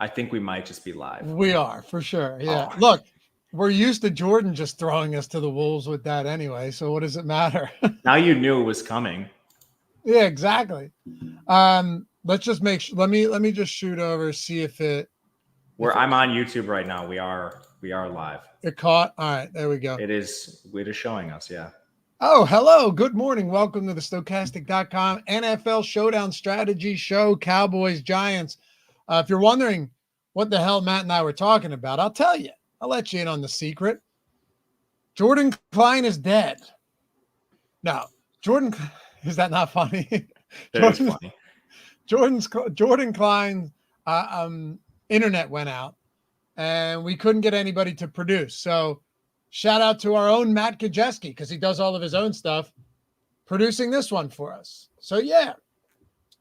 I think we might just be live. We are, for sure. Yeah. Oh. Look, we're used to Jordan just throwing us to the wolves with that anyway. So what does it matter? Now you knew it was coming. Yeah, exactly. Let's just make sure. Let me just shoot over, see if it. I'm on YouTube right now. We are live. It caught. All right, there we go. It is showing us, yeah. Oh, hello. Good morning. Welcome to the Stochastic.com NFL Showdown Strategy Show, Cowboys-Giants. If you're wondering what the hell Matt and I were talking about, I'll tell you. I'll let you in on the secret. Jordan Klein is dead. No, Jordan, is that not funny? That is funny. Jordan Klein's internet went out, and we couldn't get anybody to produce. So shout out to our own Matt Gajewski, because he does all of his own stuff, producing this one for us. So yeah,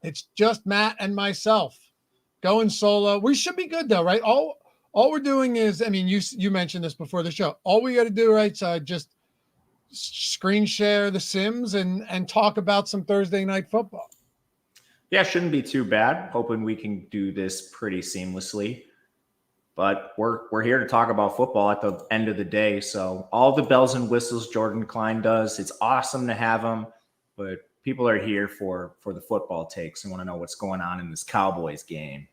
it's just Matt and myself going solo. We should be good though, right? All we're doing is, I mean, you mentioned this before the show. All we got to do, right, so just screen share the Sims and talk about some Thursday night football. Yeah, shouldn't be too bad. Hoping we can do this pretty seamlessly. But we're here to talk about football at the end of the day. So all the bells and whistles Jordan Klein does, it's awesome to have him. But people are here for the football takes and want to know what's going on in this Cowboys game.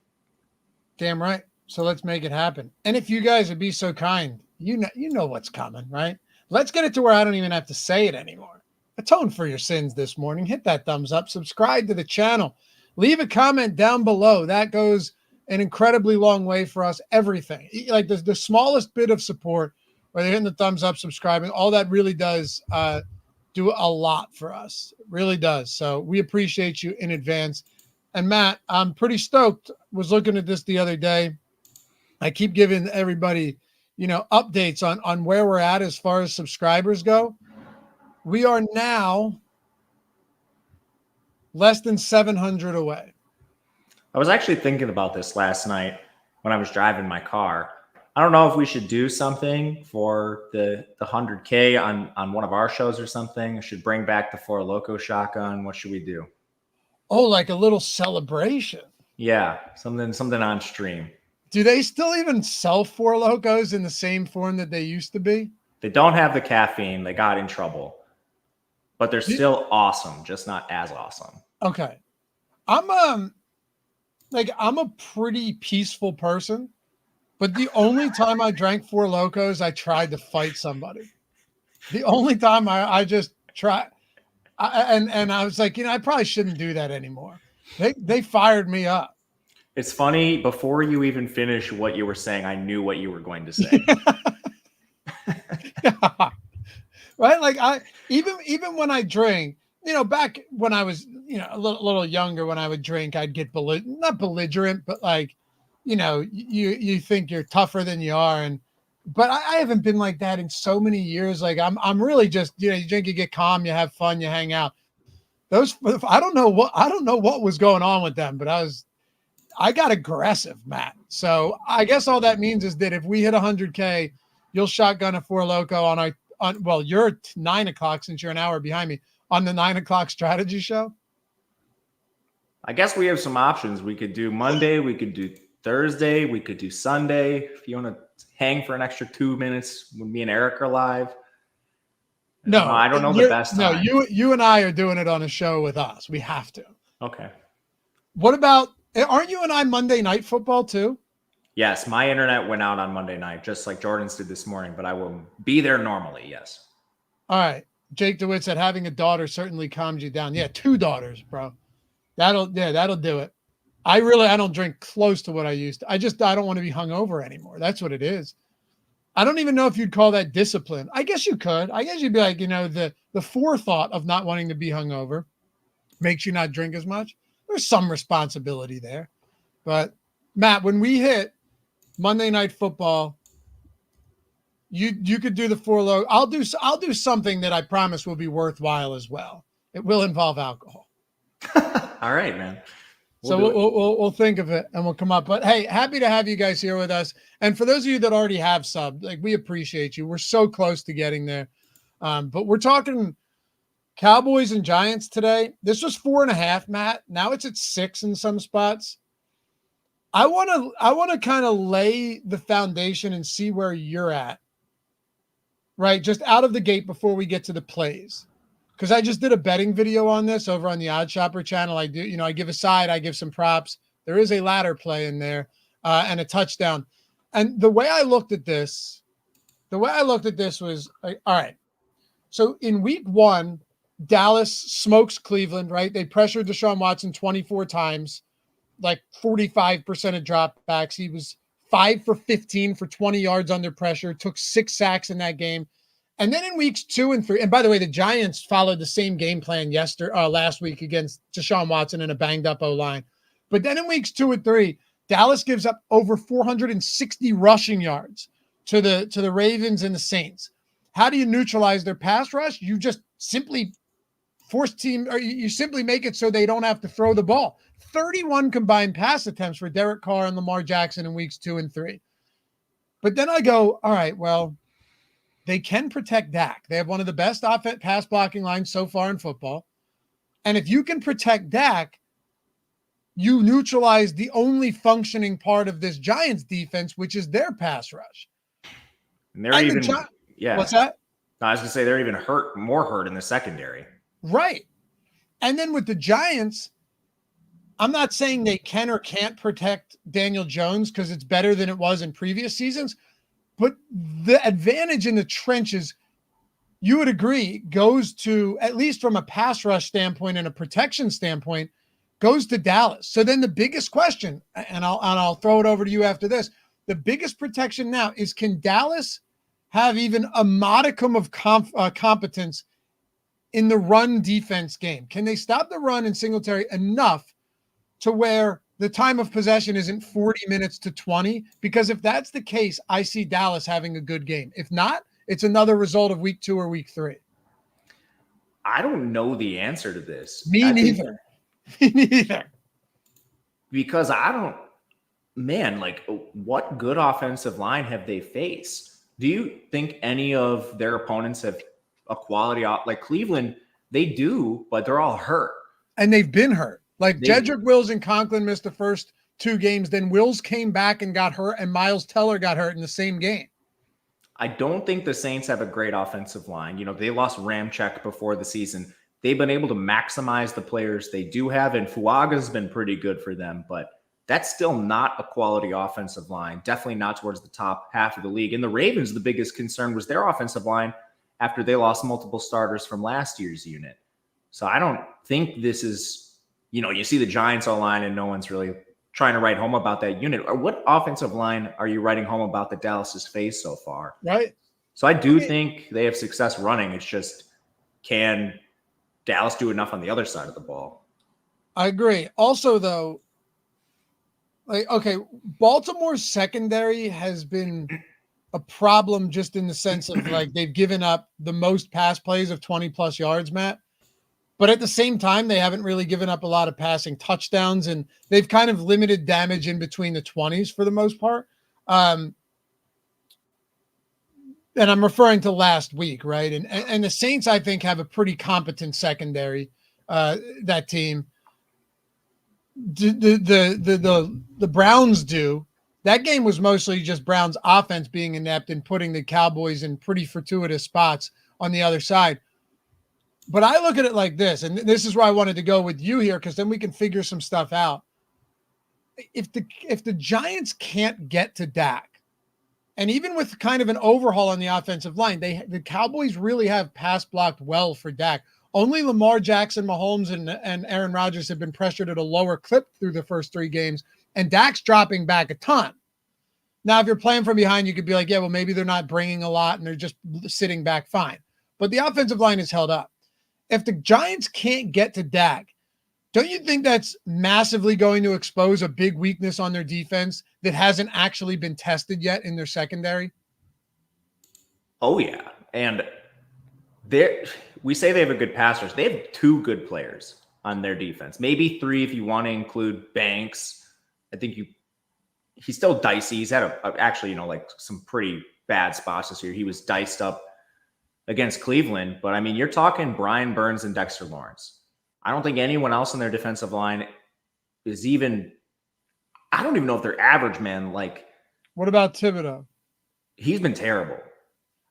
Damn right. So let's make it happen. And if you guys would be so kind, you know what's coming, right? Let's get it to where I don't even have to say it anymore. Atone for your sins this morning. Hit that thumbs up. Subscribe to the channel. Leave a comment down below. That goes an incredibly long way for us. Everything. Like the smallest bit of support, whether hitting the thumbs up, subscribing, all that really does do a lot for us. It really does. So we appreciate you in advance. And Matt, I'm pretty stoked. Was looking at this the other day. I keep giving everybody, updates on where we're at as far as subscribers go. We are now less than 700 away. I was actually thinking about this last night when I was driving my car. I don't know if we should do something for the 100K on one of our shows or something. I should bring back the Four Loko shotgun. What should we do? Oh, like a little celebration. Yeah, something on stream. Do they still even sell Four Lokos in the same form that they used to be? They don't have the caffeine. They got in trouble. But they're still awesome, just not as awesome. Okay. I'm a pretty peaceful person, but the only time I drank Four Lokos, I tried to fight somebody. The only time I just tried, and I was like, I probably shouldn't do that anymore. They fired me up. It's funny, before you even finish what you were saying, I knew what you were going to say. Yeah. Right? Like even when I drink, back when I was, a little younger, when I would drink, I'd get not belligerent, but like, you think you're tougher than you are. But I haven't been like that in so many years. Like I'm really just, you drink, you get calm, you have fun, you hang out. I don't know what was going on with them, but I got aggressive, Matt. So I guess all that means is that if we hit 100K, you'll shotgun a Four Loko well, you're 9 o'clock since you're an hour behind me on the 9 o'clock strategy show. I guess we have some options. We could do Monday. We could do Thursday. We could do Sunday. If you want to hang for an extra 2 minutes when me and Eric are live. No, I don't know the best time. No, you and I are doing it on a show with us. We have to. Okay. What about, aren't you and I Monday Night Football too? Yes, my internet went out on Monday night, just like Jordan's did this morning, but I will be there normally, yes. All right. Jake DeWitt said having a daughter certainly calms you down. Yeah, 2 daughters, bro. That'll do it. I don't drink close to what I used to. I don't want to be hungover anymore. That's what it is. I don't even know if you'd call that discipline. I guess you could. I guess you'd be like, the forethought of not wanting to be hungover makes you not drink as much. There's some responsibility there. But Matt, when we hit Monday Night Football, you could do the Four Loko. I'll do something that I promise will be worthwhile as well. It will involve alcohol. All right, man. We'll think of it and we'll come up. But hey, happy to have you guys here with us. And for those of you that already have subbed, like, we appreciate you. We're so close to getting there. But we're talking Cowboys and Giants today. This was 4.5, Matt. Now it's at 6 in some spots. I want to kind of lay the foundation and see where you're at, right? Just out of the gate before we get to the plays. Because I just did a betting video on this over on the Odd Shopper channel. I do, I give a side, I give some props. There is a ladder play in there and a touchdown. And the way I looked at this was like, all right. So in week 1, Dallas smokes Cleveland, right? They pressured Deshaun Watson 24 times, like 45% of dropbacks. He was 5 for 15 for 20 yards under pressure, took 6 sacks in that game. And then in weeks 2 and 3, and by the way, the Giants followed the same game plan last week against Deshaun Watson in a banged up O-line. But then in weeks 2 and 3, Dallas gives up over 460 rushing yards to the Ravens and the Saints. How do you neutralize their pass rush? You just simply you simply make it so they don't have to throw the ball. 31 combined pass attempts for Derek Carr and Lamar Jackson in weeks 2 and 3. But then I go, all right, well, they can protect Dak. They have one of the best pass blocking lines so far in football. And if you can protect Dak, you neutralize the only functioning part of this Giants defense, which is their pass rush. And they're what's that? I was going to say they're even more hurt in the secondary. Right. And then with the Giants, I'm not saying they can or can't protect Daniel Jones because it's better than it was in previous seasons. But the advantage in the trenches, you would agree, goes to, at least from a pass rush standpoint and a protection standpoint, goes to Dallas. So then the biggest question, and I'll throw it over to you after this, the biggest protection now is, can Dallas have even a modicum of competence in the run defense game? Can they stop the run in Singletary enough to where the time of possession isn't 40 minutes to 20? Because if that's the case, I see Dallas having a good game. If not, it's another result of week 2 or week 3. I don't know the answer to this. Me neither. Me neither. Because what good offensive line have they faced? Do you think any of their opponents have a quality like Cleveland? They do, but they're all hurt. And they've been hurt. Like Jedrick Wills and Conklin missed the first 2 games. Then Wills came back and got hurt, and Miles Teller got hurt in the same game. I don't think the Saints have a great offensive line. They lost Ramczyk before the season. They've been able to maximize the players they do have, and Fuaga's been pretty good for them, but that's still not a quality offensive line. Definitely not towards the top half of the league. And the Ravens, the biggest concern was their offensive line after they lost multiple starters from last year's unit. So I don't think this is, you see the Giants O-line and no one's really trying to write home about that unit. Or what offensive line are you writing home about that Dallas has faced so far? Right. So I do think they have success running. It's just, can Dallas do enough on the other side of the ball? I agree. Also, though, Baltimore's secondary has been a problem just in the sense of they've given up the most pass plays of 20 plus yards, Matt. But at the same time, they haven't really given up a lot of passing touchdowns, and they've kind of limited damage in between the 20s for the most part. And I'm referring to last week, right? And the Saints, I think, have a pretty competent secondary, that team. The Browns do. That game was mostly just Browns offense being inept and putting the Cowboys in pretty fortuitous spots on the other side. But I look at it like this, and this is where I wanted to go with you here, because then we can figure some stuff out. If the Giants can't get to Dak, and even with kind of an overhaul on the offensive line, the Cowboys really have pass blocked well for Dak. Only Lamar Jackson, Mahomes, and Aaron Rodgers have been pressured at a lower clip through the first 3 games, and Dak's dropping back a ton. Now, if you're playing from behind, you could be like, yeah, well, maybe they're not bringing a lot and they're just sitting back fine. But the offensive line is held up. If the Giants can't get to Dak, don't you think that's massively going to expose a big weakness on their defense that hasn't actually been tested yet in their secondary? Oh, yeah. And we say they have a good pass rush. They have 2 good players on their defense. Maybe 3 if you want to include Banks. I think he's still dicey. He's had some pretty bad spots this year. He was diced up against Cleveland. But, you're talking Brian Burns and Dexter Lawrence. I don't think anyone else on their defensive line is even I don't even know if they're average, man. Like, What about Thibodeau? he's been terrible.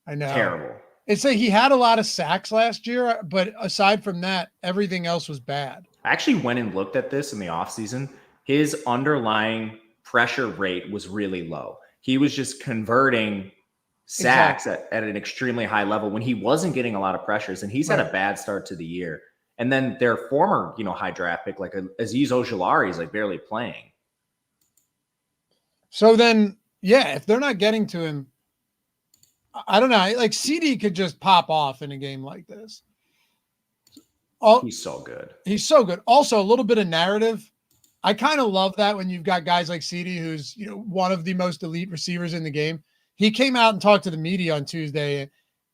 I know. Terrible. It's like he had a lot of sacks last year, but aside from that, everything else was bad. I actually went and looked at this in the offseason. His underlying pressure rate was really low. He was just converting sacks at an extremely high level when he wasn't getting a lot of pressures, and he's had a bad start to the year. And then their former, high draft pick, like Azeez Ojulari, is like barely playing. So then, yeah, if they're not getting to him, I don't know. Like CD could just pop off in a game like this. He's so good. He's so good. Also, a little bit of narrative. I kind of love that when you've got guys like CD, who's one of the most elite receivers in the game. He came out and talked to the media on Tuesday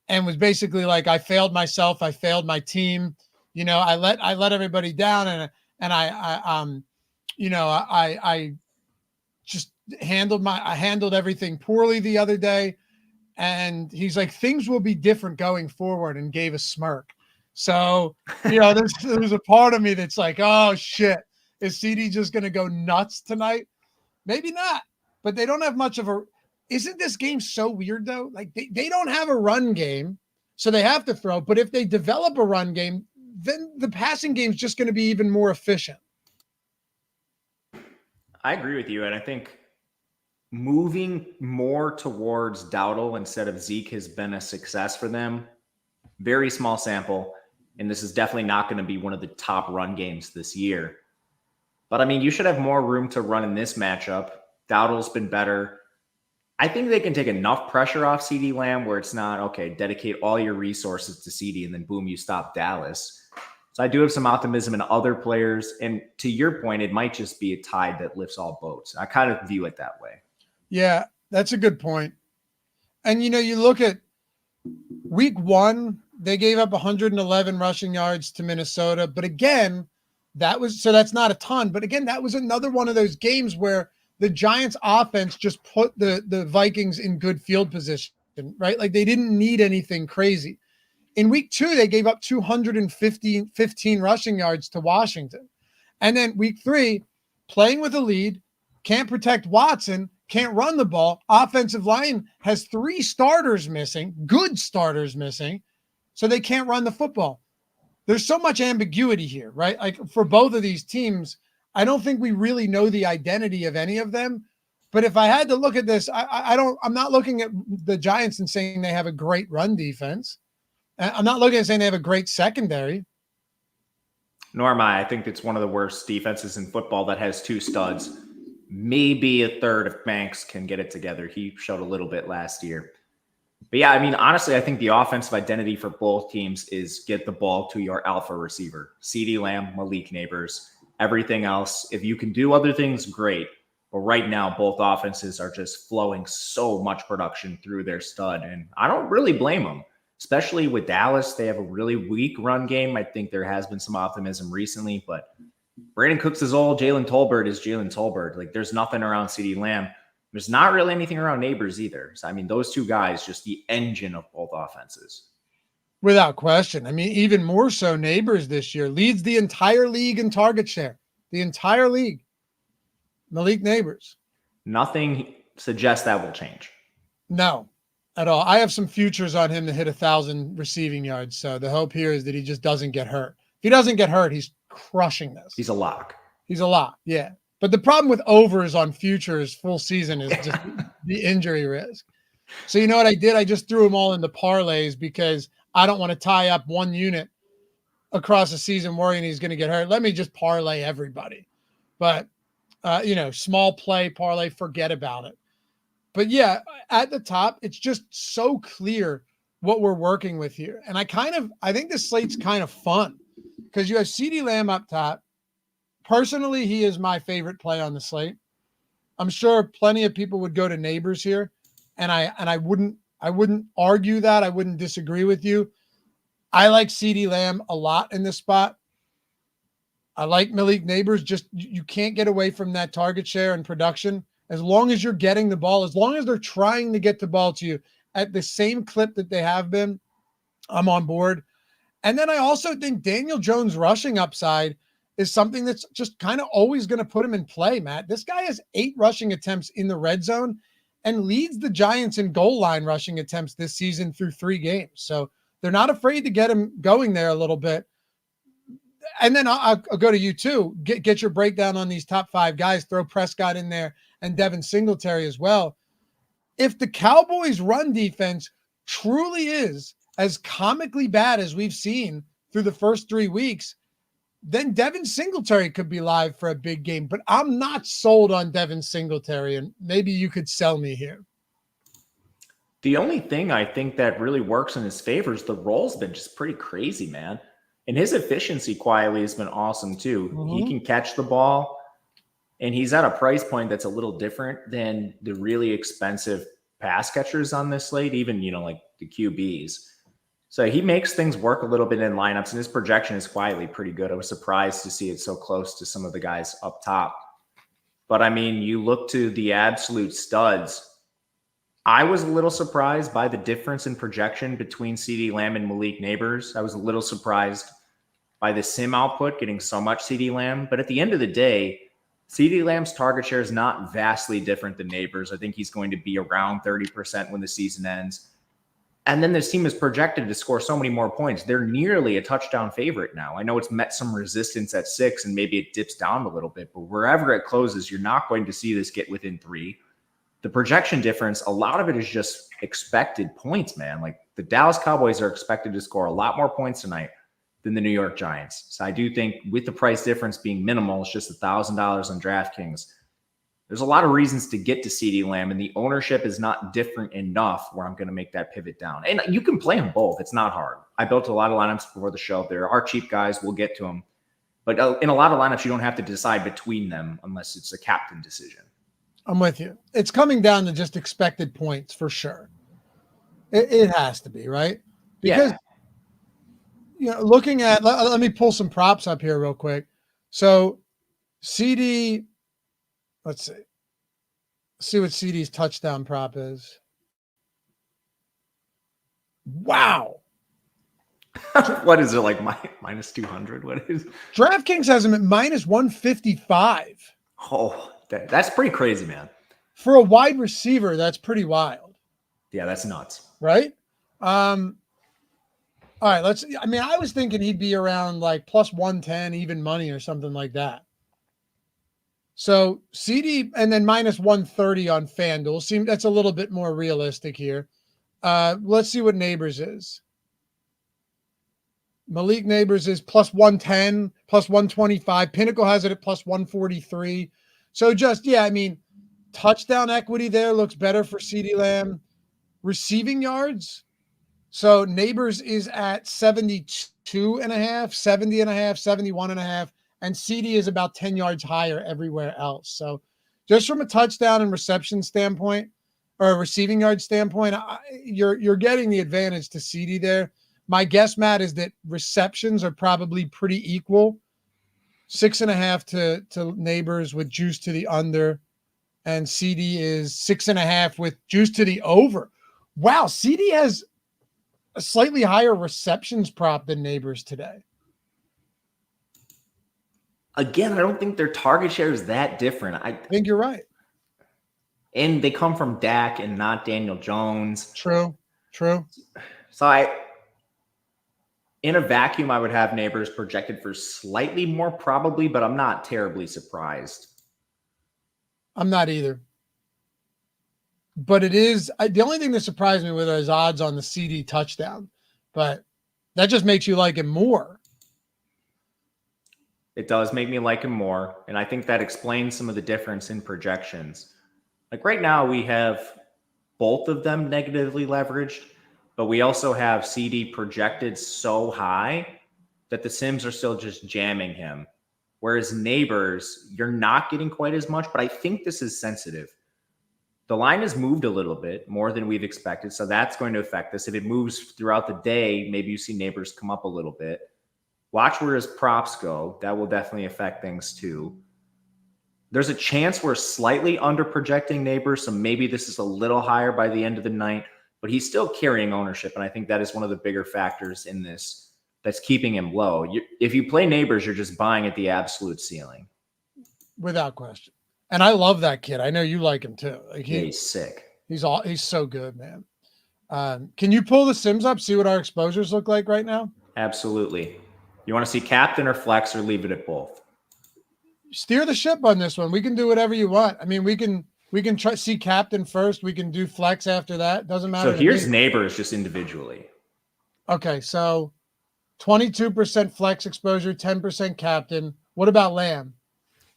and was basically like, I failed myself. I failed my team. I let everybody down. And I just handled everything poorly the other day. And he's like, things will be different going forward, and gave a smirk. So, there's a part of me that's like, oh shit, is CD just going to go nuts tonight? Maybe not, but they don't have much of a, isn't this game so weird though? Like they don't have a run game, so they have to throw, but if they develop a run game, then the passing game is just going to be even more efficient. I agree with you. And I think moving more towards Dowdle instead of Zeke has been a success for them. Very small sample. And this is definitely not going to be one of the top run games this year. But I mean, you should have more room to run in this matchup. Dowdle's been better. I think they can take enough pressure off CeeDee Lamb where it's not, okay, dedicate all your resources to CeeDee and then boom, you stop Dallas. So I do have some optimism in other players. And to your point, it might just be a tide that lifts all boats. I kind of view it that way. Yeah, that's a good point. And, you look at week 1, they gave up 111 rushing yards to Minnesota. But again, that's not a ton. But again, that was another one of those games where the Giants offense just put the Vikings in good field position, right? Like they didn't need anything crazy. In week 2, they gave up 215 rushing yards to Washington. And then week 3, playing with a lead, can't protect Watson, can't run the ball. Offensive line has 3 starters missing, good starters missing, so they can't run the football. There's so much ambiguity here, right? Like for both of these teams, I don't think we really know the identity of any of them. But if I had to look at this, I'm not looking at the Giants and saying they have a great run defense. I'm not looking at saying they have a great secondary. Nor am I. I think it's one of the worst defenses in football that has 2 studs. Maybe a third if Banks can get it together. He showed a little bit last year. But yeah, I mean, honestly, I think the offensive identity for both teams is get the ball to your alpha receiver. CeeDee Lamb, Malik Neighbors, everything else. If you can do other things, great. But right now, both offenses are just flowing so much production through their stud. And I don't really blame them. Especially with Dallas, they have a really weak run game. I think there has been some optimism recently, but Brandon Cooks is old. Jalen Tolbert is Jalen Tolbert. Like there's nothing around CeeDee Lamb. There's not really anything around Neighbors either. So, I mean, those 2 guys, just the engine of both offenses. Without question. I mean, even more so Neighbors this year leads the entire league in target share. The entire league. Malik Neighbors. Nothing suggests that will change. No. At all. I have some futures on him to hit 1,000 receiving yards. So the hope here is that he just doesn't get hurt. If he doesn't get hurt, he's crushing this. He's a lock. He's a lock. Yeah. But the problem with overs on futures full season is just the injury risk. So you know what I did? I just threw them all into parlays because I don't want to tie up one unit across the season worrying he's going to get hurt. Let me just parlay everybody. But, small play parlay, forget about it. But yeah, at the top, it's just so clear what we're working with here. And I think this slate's kind of fun because you have CeeDee Lamb up top. Personally, he is my favorite play on the slate. I'm sure plenty of people would go to Neighbors here. And I wouldn't argue that. I wouldn't disagree with you. I like CeeDee Lamb a lot in this spot. I like Malik Neighbors. Just you can't get away from that target share and production. As long as you're getting the ball, as long as they're trying to get the ball to you at the same clip that they have been, I'm on board. And then I also think Daniel Jones' rushing upside is something that's just kind of always going to put him in play, Matt. This guy has 8 rushing attempts in the red zone and leads the Giants in goal line rushing attempts this season through 3 games. So they're not afraid to get him going there a little bit. And then I'll go to you too. Get your breakdown on these top 5 guys. Throw Prescott in there and Devin Singletary as well. If the Cowboys' run defense truly is as comically bad as we've seen through the first 3 weeks, then Devin Singletary could be live for a big game. But I'm not sold on Devin Singletary, and maybe you could sell me here. The only thing I think that really works in his favor is the roll's been just pretty crazy, man. And his efficiency quietly has been awesome too. Mm-hmm. He can catch the ball, and he's at a price point that's a little different than the really expensive pass catchers on this slate, even, like the QBs. So he makes things work a little bit in lineups, and his projection is quietly pretty good. I was surprised to see it so close to some of the guys up top. But I mean, you look to the absolute studs. I was a little surprised by the difference in projection between CeeDee Lamb and Malik Neighbors. I was a little surprised by the sim output getting so much CeeDee Lamb. But at the end of the day, CeeDee Lamb's target share is not vastly different than Neighbors. I think he's going to be around 30% when the season ends. And then this team is projected to score so many more points. They're nearly a touchdown favorite now. I know it's met some resistance at 6 and maybe it dips down a little bit, but wherever it closes, you're not going to see this get within 3. The projection difference, a lot of it is just expected points, man. Like the Dallas Cowboys are expected to score a lot more points tonight than the New York Giants. So I do think with the price difference being minimal, it's just $1,000 on DraftKings. There's a lot of reasons to get to CeeDee Lamb, and the ownership is not different enough where I'm going to make that pivot down. And you can play them both. It's not hard. I built a lot of lineups before the show. There are cheap guys. We'll get to them. But in a lot of lineups, you don't have to decide between them unless it's a captain decision. I'm with you. It's coming down to just expected points for sure. It has to be, right? Because, looking at, let me pull some props up here real quick. So CD, let's see what CD's touchdown prop is. Wow. What is it, like minus 200? What is it? DraftKings has him at minus 155. Oh, that's pretty crazy, man. For a wide receiver, that's pretty wild. Yeah, that's nuts. Right? All right, I was thinking he'd be around like plus 110, even money or something like that. So CD and then minus 130 on FanDuel. That's a little bit more realistic here. Let's see what Neighbors is. Malik Neighbors is plus 110, plus 125. Pinnacle has it at plus 143. So touchdown equity there looks better for CeeDee Lamb. Receiving yards. So Neighbors is at 72 and a half, 70 and a half, 71 and a half. And CD is about 10 yards higher everywhere else. So just from a touchdown and reception standpoint or a receiving yard standpoint, you're getting the advantage to CD there. My guess, Matt, is that receptions are probably pretty equal. 6.5 to Neighbors with juice to the under. And CD is 6.5 with juice to the over. Wow, CD has a slightly higher receptions prop than Neighbors today. Again, I don't think their target share is that different. I think you're right. And they come from Dak and not Daniel Jones. True. So in a vacuum, I would have Neighbors projected for slightly more probably, but I'm not terribly surprised. I'm not either. But it is the only thing that surprised me with his odds on the CD touchdown, but that just makes you like him more. It does make me like him more, and I think that explains some of the difference in projections. Like right now, we have both of them negatively leveraged, but we also have CD projected so high that the Sims are still just jamming him. Whereas Neighbors, you're not getting quite as much, but I think this is sensitive. The line has moved a little bit more than we've expected, so that's going to affect this. If it moves throughout the day, maybe you see Neighbors come up a little bit. Watch where his props go. That will definitely affect things too. There's a chance we're slightly under projecting Neighbors, so maybe this is a little higher by the end of the night, but he's still carrying ownership, and I think that is one of the bigger factors in this. that's keeping him low. If you play Neighbors, you're just buying at the absolute ceiling. Without question. And I love that kid. I know you like him too. Like He's sick. He's so good, man. Can you pull the sims up, see what our exposures look like right now? Absolutely. You want to see captain or flex, or leave it at both? Steer the ship on this one. We can do whatever you want. I mean, we can try see captain first. We can do flex after that. Doesn't matter. So here's Neighbors just individually. Okay, so 22% flex exposure, 10% captain. What about Lamb?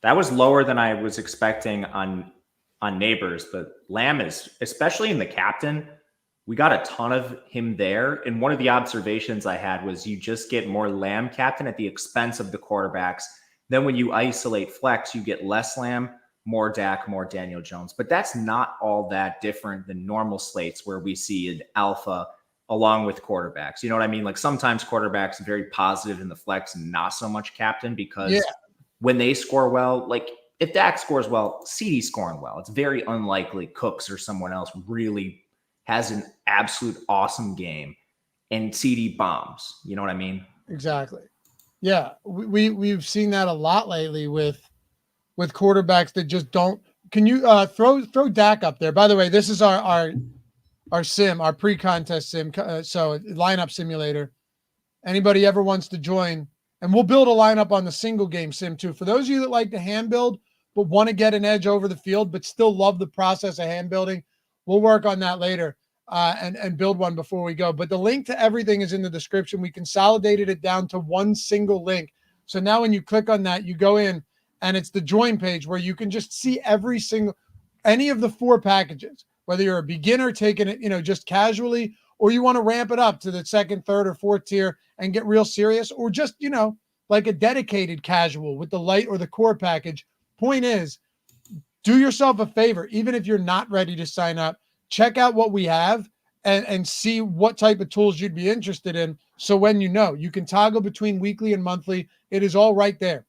That was lower than I was expecting on Neighbors, but Lamb is, especially in the captain, we got a ton of him there. And one of the observations I had was you just get more Lamb captain at the expense of the quarterbacks. Then when you isolate flex, you get less Lamb, more Dak, more Daniel Jones. But that's not all that different than normal slates where we see an alpha along with quarterbacks. You know what I mean? Like sometimes quarterbacks are very positive in the flex and not so much captain, because when they score well, like if Dak scores well, CD's scoring well. It's very unlikely Cooks or someone else really has an absolute awesome game and CD bombs. You know what I mean? Exactly. Yeah. We've seen that a lot lately with quarterbacks that just don't. Can you throw Dak up there? By the way, this is our sim, our pre-contest sim. So lineup simulator. Anybody ever wants to join, and we'll build a lineup on the single game sim too. For those of you that like to hand build, but want to get an edge over the field, but still love the process of hand building, we'll work on that later and build one before we go. But the link to everything is in the description. We consolidated it down to one single link. So now when you click on that, you go in and it's the join page where you can just see any of the 4 packages, whether you're a beginner taking it, just casually, or you want to ramp it up to the 2nd, 3rd, or 4th tier and get real serious, or just, like a dedicated casual with the light or the core package. Point is, do yourself a favor, even if you're not ready to sign up, check out what we have and see what type of tools you'd be interested in. So when you can toggle between weekly and monthly. It is all right there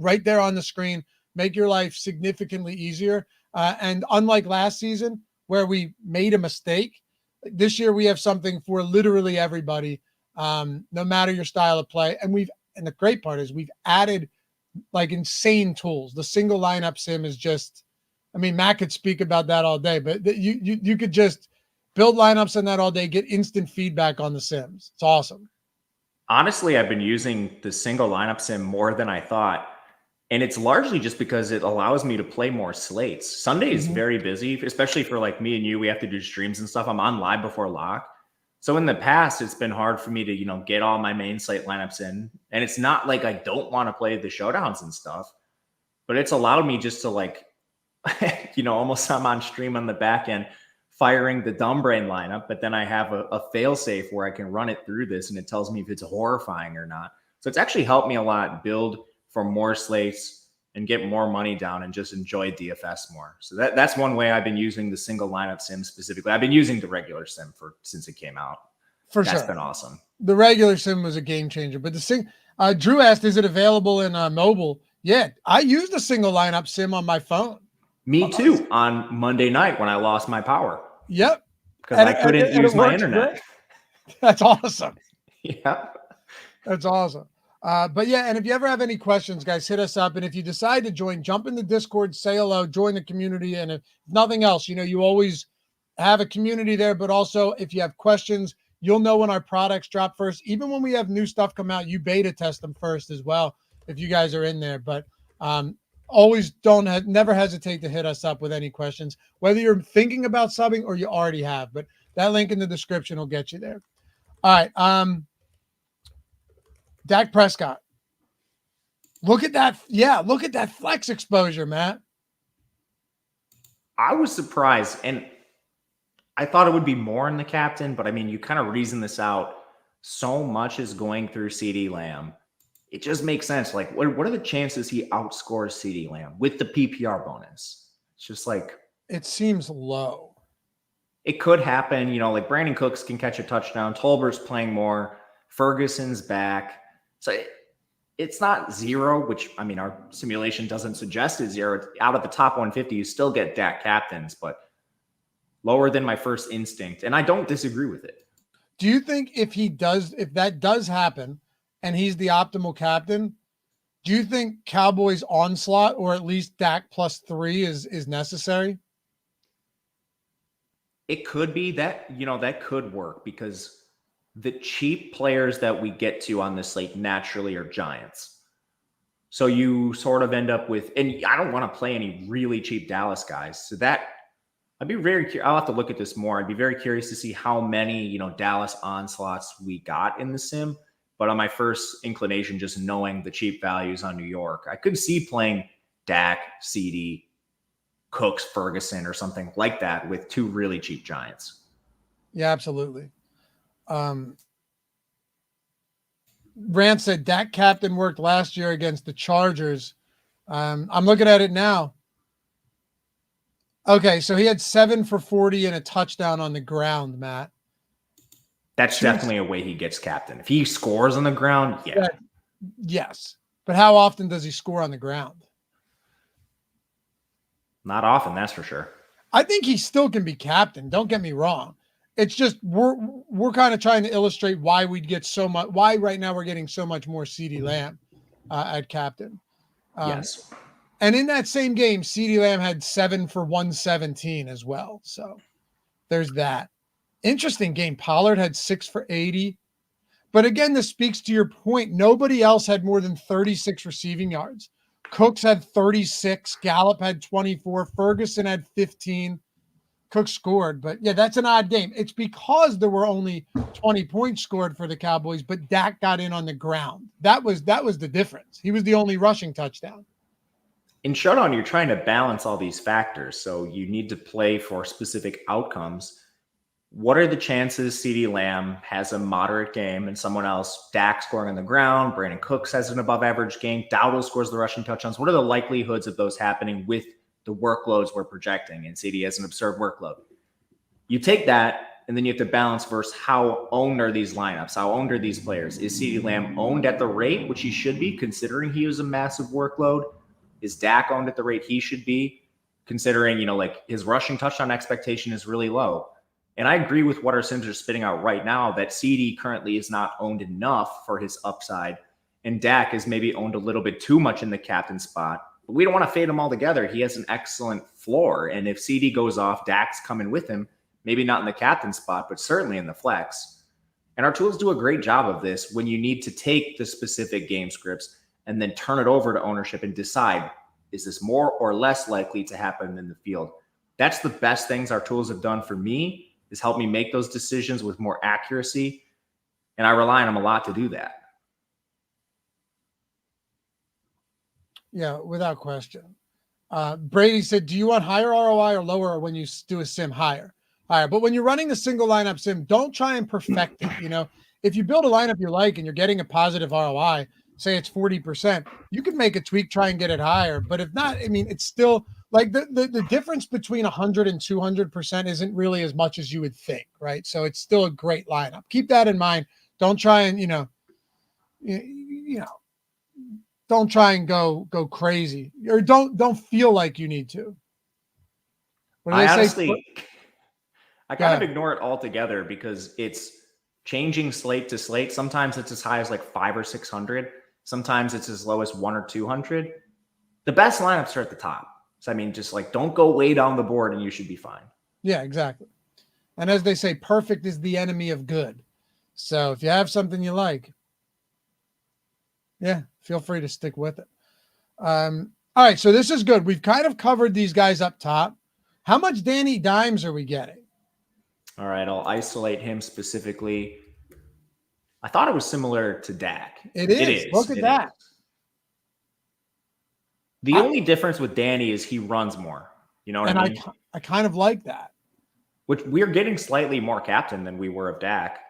on the screen. Make your life significantly easier. And unlike last season where we made a mistake, this year we have something for literally everybody, no matter your style of play. And the great part is we've added like insane tools. The single lineup sim is just, Matt could speak about that all day, but you could just build lineups on that all day, get instant feedback on the sims. It's awesome. Honestly, I've been using the single lineup sim more than I thought. And it's largely just because it allows me to play more slates. Sunday is very busy, especially for like me and you. We have to do streams and stuff. I'm on live before lock. So in the past, it's been hard for me to, get all my main slate lineups in. And it's not like I don't want to play the showdowns and stuff, but it's allowed me just to like, almost I'm on stream on the back end firing the dumb brain lineup, but then I have a fail safe where I can run it through this and it tells me if it's horrifying or not. So it's actually helped me a lot build for more slates and get more money down and just enjoy DFS more. So that's one way I've been using the single lineup sim specifically. I've been using the regular sim since it came out. That's been awesome. The regular sim was a game changer, but Drew asked, is it available in mobile? Yeah, I used a single lineup sim on my phone. Me too, on Monday night when I lost my power. Yep. Because I couldn't use my internet. Great. That's awesome. Yep. That's awesome. But yeah, and if you ever have any questions, guys, hit us up. And if you decide to join, jump in the Discord, say hello, join the community. And if nothing else, you always have a community there. But also, if you have questions, you'll know when our products drop first. Even when we have new stuff come out, you beta test them first as well, if you guys are in there. But always never hesitate to hit us up with any questions, whether you're thinking about subbing or you already have. But that link in the description will get you there. All right. Dak Prescott. Look at that. Yeah, look at that flex exposure, Matt. I was surprised, and I thought it would be more in the captain, but you kind of reason this out. So much is going through CeeDee Lamb. It just makes sense. Like, what are the chances he outscores CeeDee Lamb with the PPR bonus? It's just like, it seems low. It could happen. Like Brandon Cooks can catch a touchdown. Tolbert's playing more. Ferguson's back. So it's not zero, which, our simulation doesn't suggest it's zero. Out of the top 150, you still get Dak captains, but lower than my first instinct. And I don't disagree with it. Do you think if that does happen, and he's the optimal captain, do you think Cowboys onslaught or at least Dak +3 is necessary? It could be that, that could work because the cheap players that we get to on this slate naturally are Giants. So you sort of end up with, and I don't want to play any really cheap Dallas guys. So that I'd be I'll have to look at this more. I'd be very curious to see how many, Dallas onslaughts we got in the sim. But on my first inclination, just knowing the cheap values on New York, I could see playing Dak, CD, Cooks, Ferguson, or something like that with two really cheap Giants. Yeah, absolutely. Rand said Dak captain worked last year against the Chargers. I'm looking at it now. Okay, so he had 7 for 40 and a touchdown on the ground, Matt. That's definitely a way he gets captain. If he scores on the ground, yeah. Yes. But how often does he score on the ground? Not often, that's for sure. I think he still can be captain. Don't get me wrong. It's just we're kind of trying to illustrate why we'd get so much. Why right now we're getting so much more CeeDee Lamb at captain. Yes. And in that same game, CeeDee Lamb had 7 for 117 as well. So there's that. Interesting game. Pollard had 6 for 80. But again, this speaks to your point. Nobody else had more than 36 receiving yards. Cooks had 36. Gallup had 24. Ferguson had 15. Cook scored. But yeah, that's an odd game. It's because there were only 20 points scored for the Cowboys, but Dak got in on the ground. That was the difference. He was the only rushing touchdown. In Showdown, you're trying to balance all these factors. So you need to play for specific outcomes. What are the chances CeeDee Lamb has a moderate game and someone else, Dak scoring on the ground, Brandon Cooks has an above average game, Dowdle scores the rushing touchdowns? What are the likelihoods of those happening with the workloads we're projecting? And CD has an absurd workload. You take that, and then you have to balance versus how owned are these lineups? How owned are these players? Is CeeDee Lamb owned at the rate, which he should be, considering he was a massive workload? Is Dak owned at the rate he should be, considering, like his rushing touchdown expectation is really low? And I agree with what our sims are spitting out right now that CD currently is not owned enough for his upside. And Dak is maybe owned a little bit too much in the captain spot. But we don't want to fade him altogether. He has an excellent floor. And if CD goes off, Dak's coming with him, maybe not in the captain spot, but certainly in the flex. And our tools do a great job of this when you need to take the specific game scripts and then turn it over to ownership and decide, is this more or less likely to happen in the field? That's the best things our tools have done for me, is help me make those decisions with more accuracy. And I rely on them a lot to do that. Yeah, without question. Brady said, do you want higher ROI or lower when you do a sim? Higher. But when you're running the single lineup sim, don't try and perfect it. If you build a lineup you like and you're getting a positive ROI, say it's 40%, you can make a tweak, try and get it higher. But if not, it's still like the difference between 100 and 200% isn't really as much as you would think, right? So it's still a great lineup. Keep that in mind. Don't try and, don't try and go crazy, or don't feel like you need to. I honestly kind of ignore it altogether because it's changing slate to slate. Sometimes it's as high as like 500 or 600. Sometimes it's as low as 100 or 200. The best lineups are at the top. So, just like, don't go way down the board and you should be fine. Yeah, exactly. And as they say, perfect is the enemy of good. So if you have something you like, yeah, feel free to stick with it. All right, so this is good. We've kind of covered these guys up top. How much Danny Dimes are we getting? All right, I'll isolate him specifically. I thought it was similar to Dak. It is. Look at that. The only difference with Danny is he runs more. You know what I mean? I kind of like that. Which we're getting slightly more captain than we were of Dak.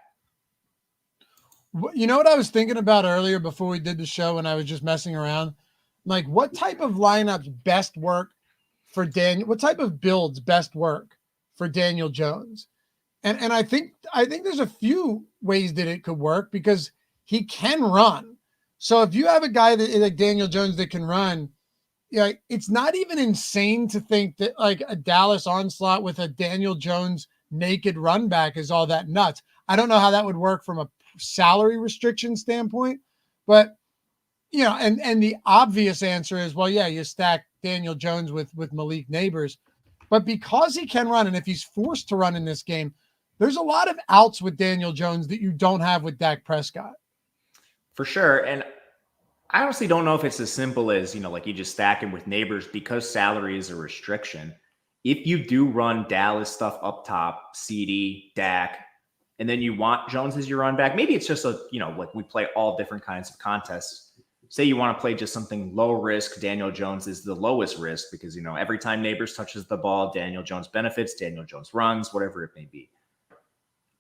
You know what I was thinking about earlier before we did the show when I was just messing around? Like, what type of lineups best work for Daniel? What type of builds best work for Daniel Jones? And I think there's a few ways that it could work because he can run. So if you have a guy that like Daniel Jones that can run, it's not even insane to think that like a Dallas onslaught with a Daniel Jones naked run back is all that nuts. I don't know how that would work from a salary restriction standpoint, But, and the obvious answer is, well, yeah, you stack Daniel Jones with Malik Neighbors. But because he can run, and if he's forced to run in this game, there's a lot of outs with Daniel Jones that you don't have with Dak Prescott. For sure. And I honestly don't know if it's as simple as, like you just stack him with Neighbors because salary is a restriction. If you do run Dallas stuff up top, CD, Dak, and then you want Jones as your run back, maybe it's just like we play all different kinds of contests. Say you want to play just something low risk. Daniel Jones is the lowest risk because, every time Neighbors touches the ball, Daniel Jones benefits, Daniel Jones runs, whatever it may be.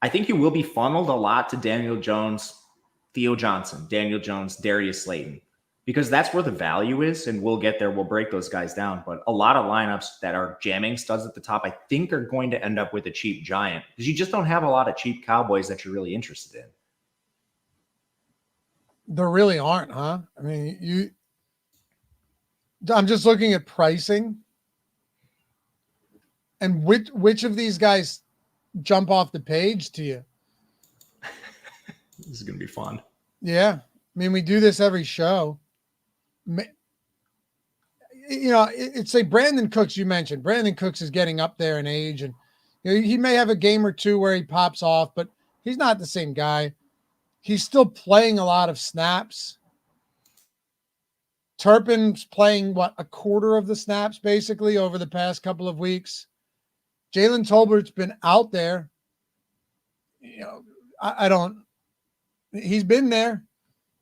I think you will be funneled a lot to Daniel Jones, Theo Johnson, Daniel Jones, Darius Slayton, because that's where the value is, and we'll get there. We'll break those guys down. But a lot of lineups that are jamming studs at the top, I think are going to end up with a cheap Giant because you just don't have a lot of cheap Cowboys that you're really interested in. There really aren't, huh? I mean, I'm just looking at pricing, and which of these guys jump off the page to you? This is going to be fun. Yeah. I mean, we do this every show. It's like Brandon Cooks, you mentioned. Brandon Cooks is getting up there in age, and he may have a game or two where he pops off, but he's not the same guy. He's still playing a lot of snaps. Turpin's playing, a quarter of the snaps, basically, over the past couple of weeks. Jalen Tolbert's been out there. He's been there,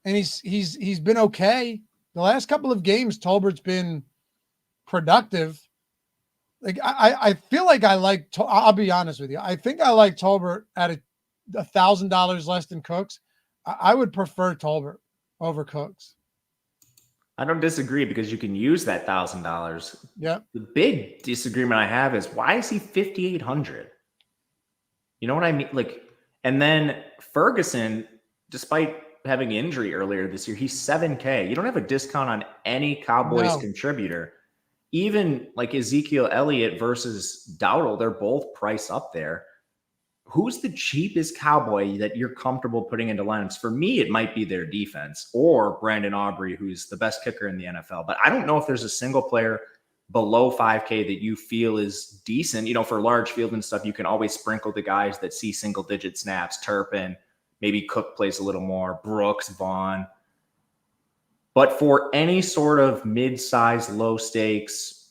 and he's been okay. The last couple of games, Tolbert's been productive. Like I feel like I'll be honest with you. I think I like Tolbert at $1,000 less than Cooks. I would prefer Tolbert over Cooks. I don't disagree because you can use that $1,000. Yeah. The big disagreement I have is why is he 5,800? You know what I mean? And then Ferguson, despite having injury earlier this year, he's $7K. You don't have a discount on any Cowboys contributor. Even like Ezekiel Elliott versus Dowdle, they're both priced up there. Who's the cheapest Cowboy that you're comfortable putting into lineups? For me, it might be their defense or Brandon Aubrey, who's the best kicker in the NFL. But I don't know if there's a single player below 5K that you feel is decent. For large field and stuff, you can always sprinkle the guys that see single-digit snaps. Turpin, maybe Cook plays a little more, Brooks, Vaughn. But for any sort of mid-size, low-stakes,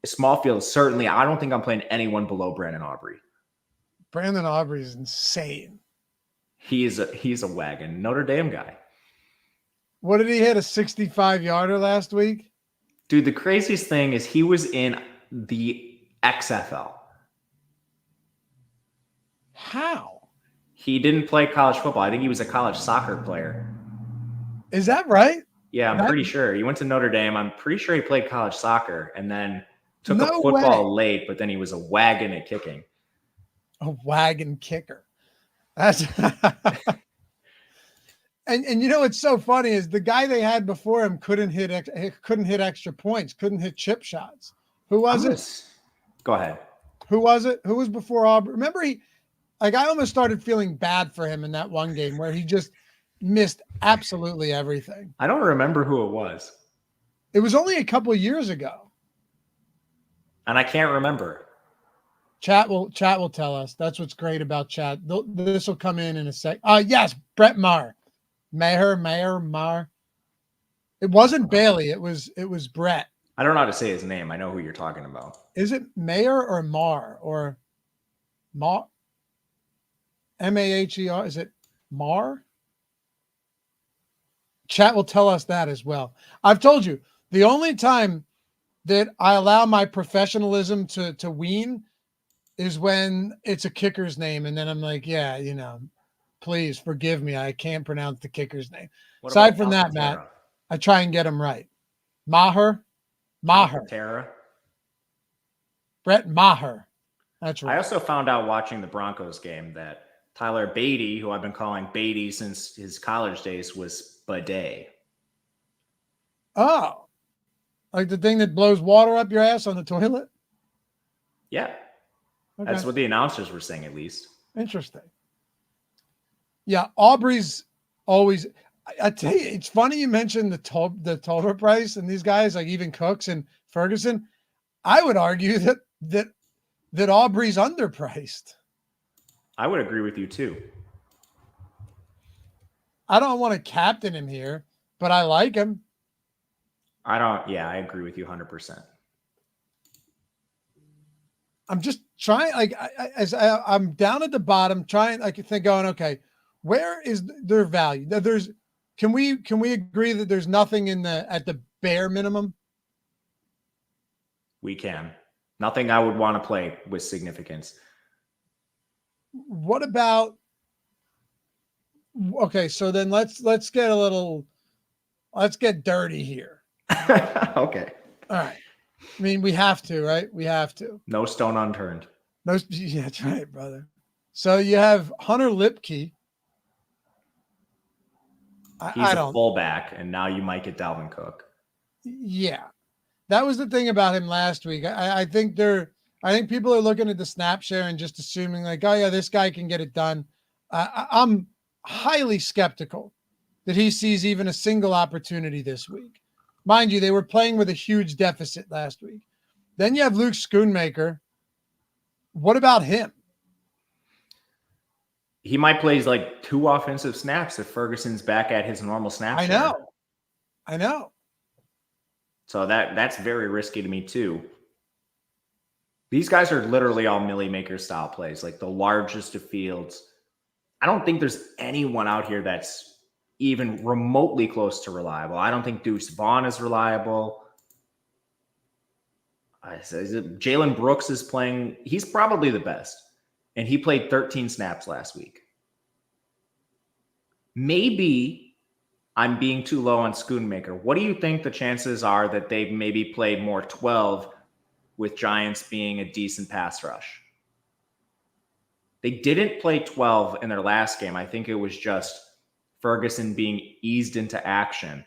small field, certainly, I don't think I'm playing anyone below Brandon Aubrey. Brandon Aubrey is insane. He's a wagon. Notre Dame guy. What did he hit? A 65-yarder last week? Dude, the craziest thing is he was in the XFL. How? He didn't play college football. I think he was a college soccer player. Is that right? Yeah, I'm pretty sure. He went to Notre Dame. I'm pretty sure he played college soccer and then took up football late, but then he was a wagon at kicking. A wagon kicker. That's and what's so funny is the guy they had before him couldn't hit extra points, couldn't hit chip shots. Who was it? Go ahead. Who was it? Who was before Aubrey? Remember I almost started feeling bad for him in that one game where he just missed absolutely everything. I don't remember who it was. It was only a couple of years ago. And I can't remember. Chat will tell us. That's what's great about chat. This will come in a sec. Yes, Brett Maher. Maher. It wasn't Bailey. It was Brett. I don't know how to say his name. I know who you're talking about. Is it Mayer or Mar or Mar? Maher? Is it Mar? Chat will tell us that as well. I've told you the only time that I allow my professionalism to wean is when it's a kicker's name. And then I'm like, yeah, please forgive me. I can't pronounce the kicker's name. Aside from that, Matt, I try and get him right. Maher. Brett Maher. That's right. I also found out watching the Broncos game that Tyler Beatty, who I've been calling Beatty since his college days, was Bidet. Oh, like the thing that blows water up your ass on the toilet? Yeah. Okay. That's what the announcers were saying, at least. Interesting. Yeah, Aubrey's always I tell you, it's funny you mentioned the total price and these guys, like even Cooks and Ferguson. I would argue that Aubrey's underpriced. I would agree with you too. I don't want to captain him here, but I like him. I agree with you 100%. I'm just trying, like, I'm down at the bottom, trying, like, going, okay, where is their value? Can we agree that there's nothing at the bare minimum? We can. Nothing I would want to play with significance. What about, okay, so then let's get dirty here. Okay. All right. I mean, we have to, right? We have to. No stone unturned. Yeah, that's right, brother. So you have Hunter Lipke. He's a fullback, and now you might get Dalvin Cook. Yeah. That was the thing about him last week. I think people are looking at the snap share and just assuming like, oh yeah, this guy can get it done. I'm highly skeptical that he sees even a single opportunity this week. Mind you, they were playing with a huge deficit last week. Then you have Luke Schoonmaker. What about him? He might play like 2 offensive snaps if Ferguson's back at his normal snap share. I know. So that's very risky to me too. These guys are literally all Millie Maker style plays, like the largest of fields. I don't think there's anyone out here that's even remotely close to reliable. I don't think Deuce Vaughn is reliable. Jalen Brooks is playing. He's probably the best. And he played 13 snaps last week. Maybe I'm being too low on Schoonmaker. What do you think the chances are that they've maybe played more 12 with Giants being a decent pass rush? They didn't play 12 in their last game. I think it was just Ferguson being eased into action.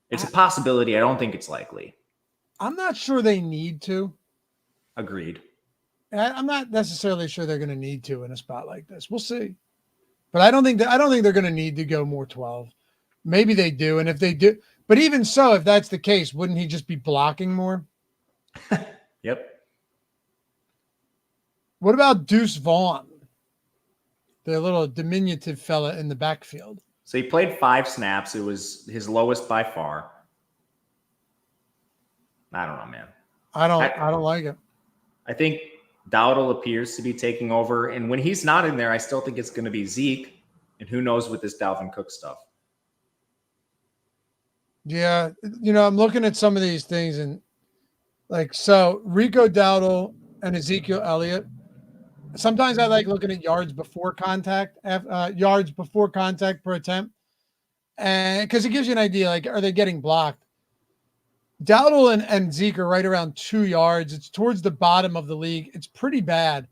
It's a possibility. I don't think it's likely. I'm not sure they need to. Agreed. I'm not necessarily sure they're going to need to in a spot like this. We'll see. But I don't think they're going to need to go more 12. Maybe they do. And if they do, but even so, if that's the case, wouldn't he just be blocking more? Yep. What about Deuce Vaughn? The little diminutive fella in the backfield. So he played 5 snaps. It was his lowest by far. I don't know, man. I don't like it. I think Dowdle appears to be taking over. And when he's not in there, I still think it's going to be Zeke. And who knows with this Dalvin Cook stuff. Yeah. I'm looking at some of these things and so Rico Dowdle and Ezekiel Elliott. Sometimes I like looking at yards before contact per attempt. And because it gives you an idea, like, are they getting blocked? Dowdle and Zeke are right around 2 yards. It's towards the bottom of the league. It's pretty bad.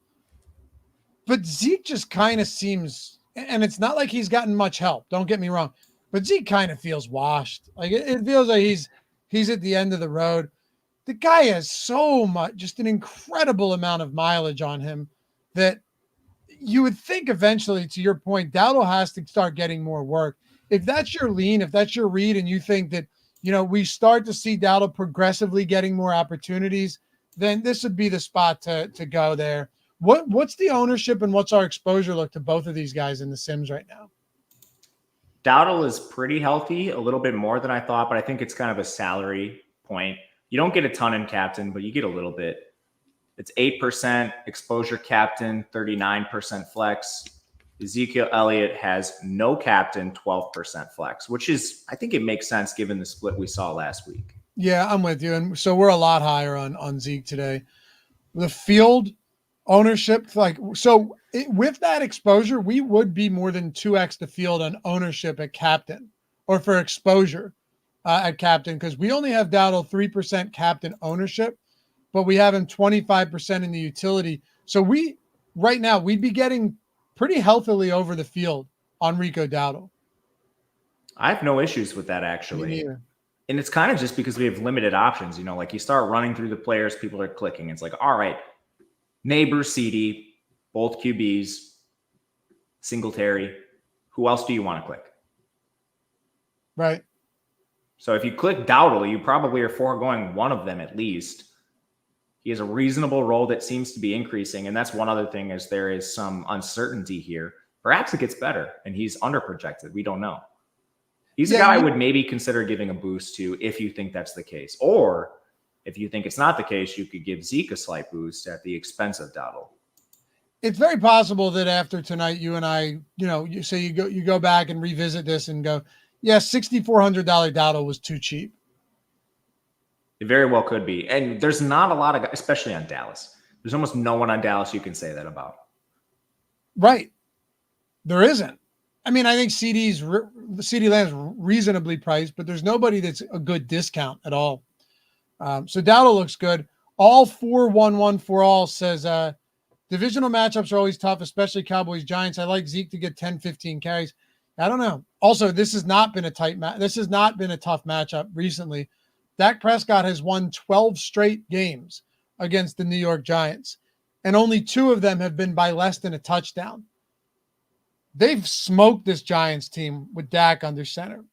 But Zeke just kind of seems, and it's not like he's gotten much help. Don't get me wrong. But Zeke kind of feels washed. Like it feels like he's at the end of the road. The guy has so much, just an incredible amount of mileage on him that you would think eventually, to your point, Dowdle has to start getting more work. If that's your lean, if that's your read, and you think that, we start to see Dowdle progressively getting more opportunities, then this would be the spot to go there. What's the ownership and what's our exposure look to both of these guys in the Sims right now? Dowdle is pretty healthy, a little bit more than I thought, but I think it's kind of a salary point. You don't get a ton in captain, but you get a little bit. It's 8% exposure captain, 39% flex. Ezekiel Elliott has no captain, 12% flex, which is, I think it makes sense given the split we saw last week. Yeah, I'm with you. And so we're a lot higher on Zeke today. The field ownership, with that exposure, we would be more than 2x the field on ownership at captain or for exposure at captain, because we only have Dowdle 3% captain ownership, but we have him 25% in the utility. So right now, we'd be getting pretty healthily over the field on Rico Dowdle. I have no issues with that, actually. Me neither. And it's kind of just because we have limited options. Like you start running through the players, people are clicking. It's like, all right, Neighbor, CD, both QBs, Singletary. Who else do you want to click? Right. So if you click Dowdle, you probably are foregoing one of them at least. He has a reasonable role that seems to be increasing. And that's one other thing, is there is some uncertainty here. Perhaps it gets better and he's underprojected. We don't know. He's a guy I would maybe consider giving a boost to if you think that's the case. Or if you think it's not the case, you could give Zeke a slight boost at the expense of Dowdle. It's very possible that after tonight, you and I, you go back and revisit this and go, yeah, $6,400 Dowdle was too cheap. It very well could be. And there's not a lot of guys, especially on Dallas. There's almost no one on Dallas you can say that about. Right. There isn't. I mean, I think CeeDee Lamb's reasonably priced, but there's nobody that's a good discount at all. So Dowdle looks good. All 4-1-1 for all says divisional matchups are always tough, especially Cowboys-Giants. I like Zeke to get 10, 15 carries. I don't know. Also, this has not been a tough matchup recently. Dak Prescott has won 12 straight games against the New York Giants, and only 2 of them have been by less than a touchdown. They've smoked this Giants team with Dak under center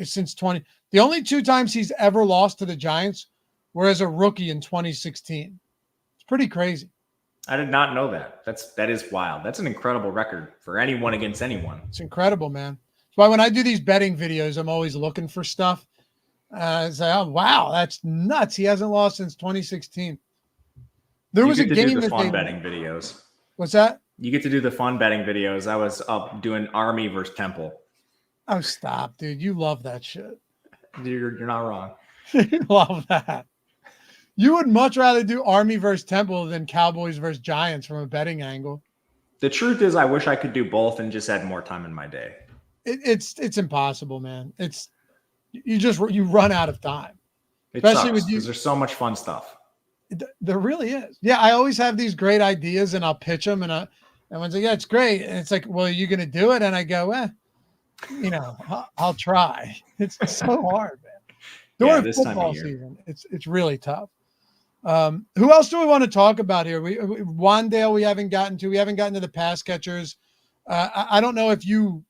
since 20. The only 2 times he's ever lost to the Giants were as a rookie in 2016. It's pretty crazy. I did not know that. That is wild. That's an incredible record for anyone against anyone. It's incredible, man. That's why when I do these betting videos, I'm always looking for stuff. I say, oh, wow, that's nuts. He hasn't lost since 2016. There was a game that fun betting videos. What's that? You get to do the fun betting videos. I was up doing Army versus Temple. Oh, stop, dude. You love that shit. You're not wrong. You love that. You would much rather do Army versus Temple than Cowboys versus Giants from a betting angle. The truth is, I wish I could do both and just had more time in my day. It's impossible, man. You run out of time. Especially with you, because there's so much fun stuff. There really is. Yeah, I always have these great ideas and I'll pitch them and everyone's like, yeah, it's great. And it's like, well, are you going to do it? And I go, I'll try. It's so hard, man. During football season, it's really tough. Who else do we want to talk about here? Wandale, we haven't gotten to. We haven't gotten to the pass catchers. I don't know if you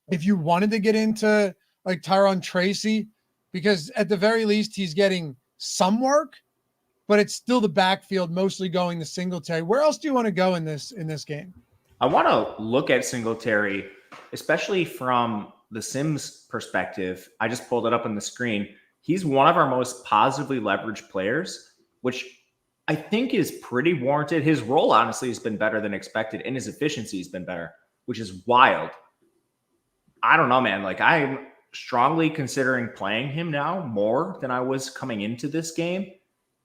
wanted to get into like Tyron Tracy, because at the very least he's getting some work, but it's still the backfield mostly going to Singletary. Where else do you want to go in this game? I want to look at Singletary, especially from the Sims perspective. I just pulled it up on the screen. He's one of our most positively leveraged players, which I think is pretty warranted. His role, honestly, has been better than expected, and his efficiency has been better, which is wild. I don't know, man. Like, I'm strongly considering playing him now more than I was coming into this game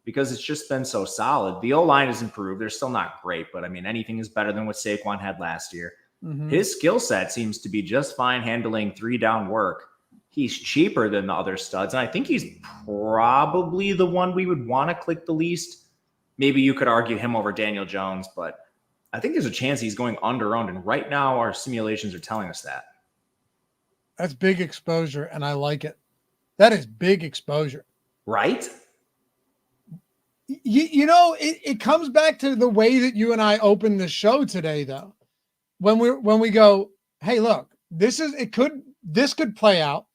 because it's just been so solid. The O-line has improved. They're still not great, but I mean, anything is better than what Saquon had last year. Mm-hmm. His skill set seems to be just fine handling 3-down work. He's cheaper than the other studs, and I think he's probably the one we would want to click the least. Maybe you could argue him over Daniel Jones, but I think there's a chance he's going under-owned, and right now our simulations are telling us that. That's big exposure, and I like it. That is big exposure. Right? It comes back to the way that you and I opened the show today, though. When we go, hey, look, this could play out,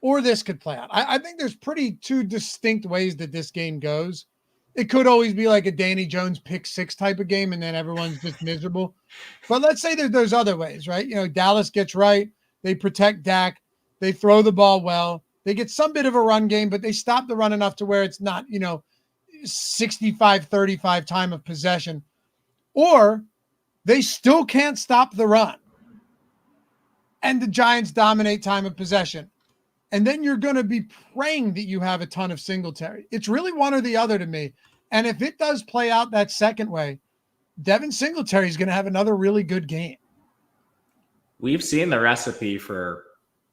or this could play out. I think there's two distinct ways that this game goes. It could always be like a Danny Jones pick 6 type of game, and then everyone's just miserable. But let's say that there's other ways, right? Dallas gets right. They protect Dak. They throw the ball well. They get some bit of a run game, but they stop the run enough to where it's not, 65-35 time of possession. Or they still can't stop the run. And the Giants dominate time of possession. And then you're going to be praying that you have a ton of Singletary. It's really one or the other to me. And if it does play out that second way, Devin Singletary is going to have another really good game. We've seen the recipe for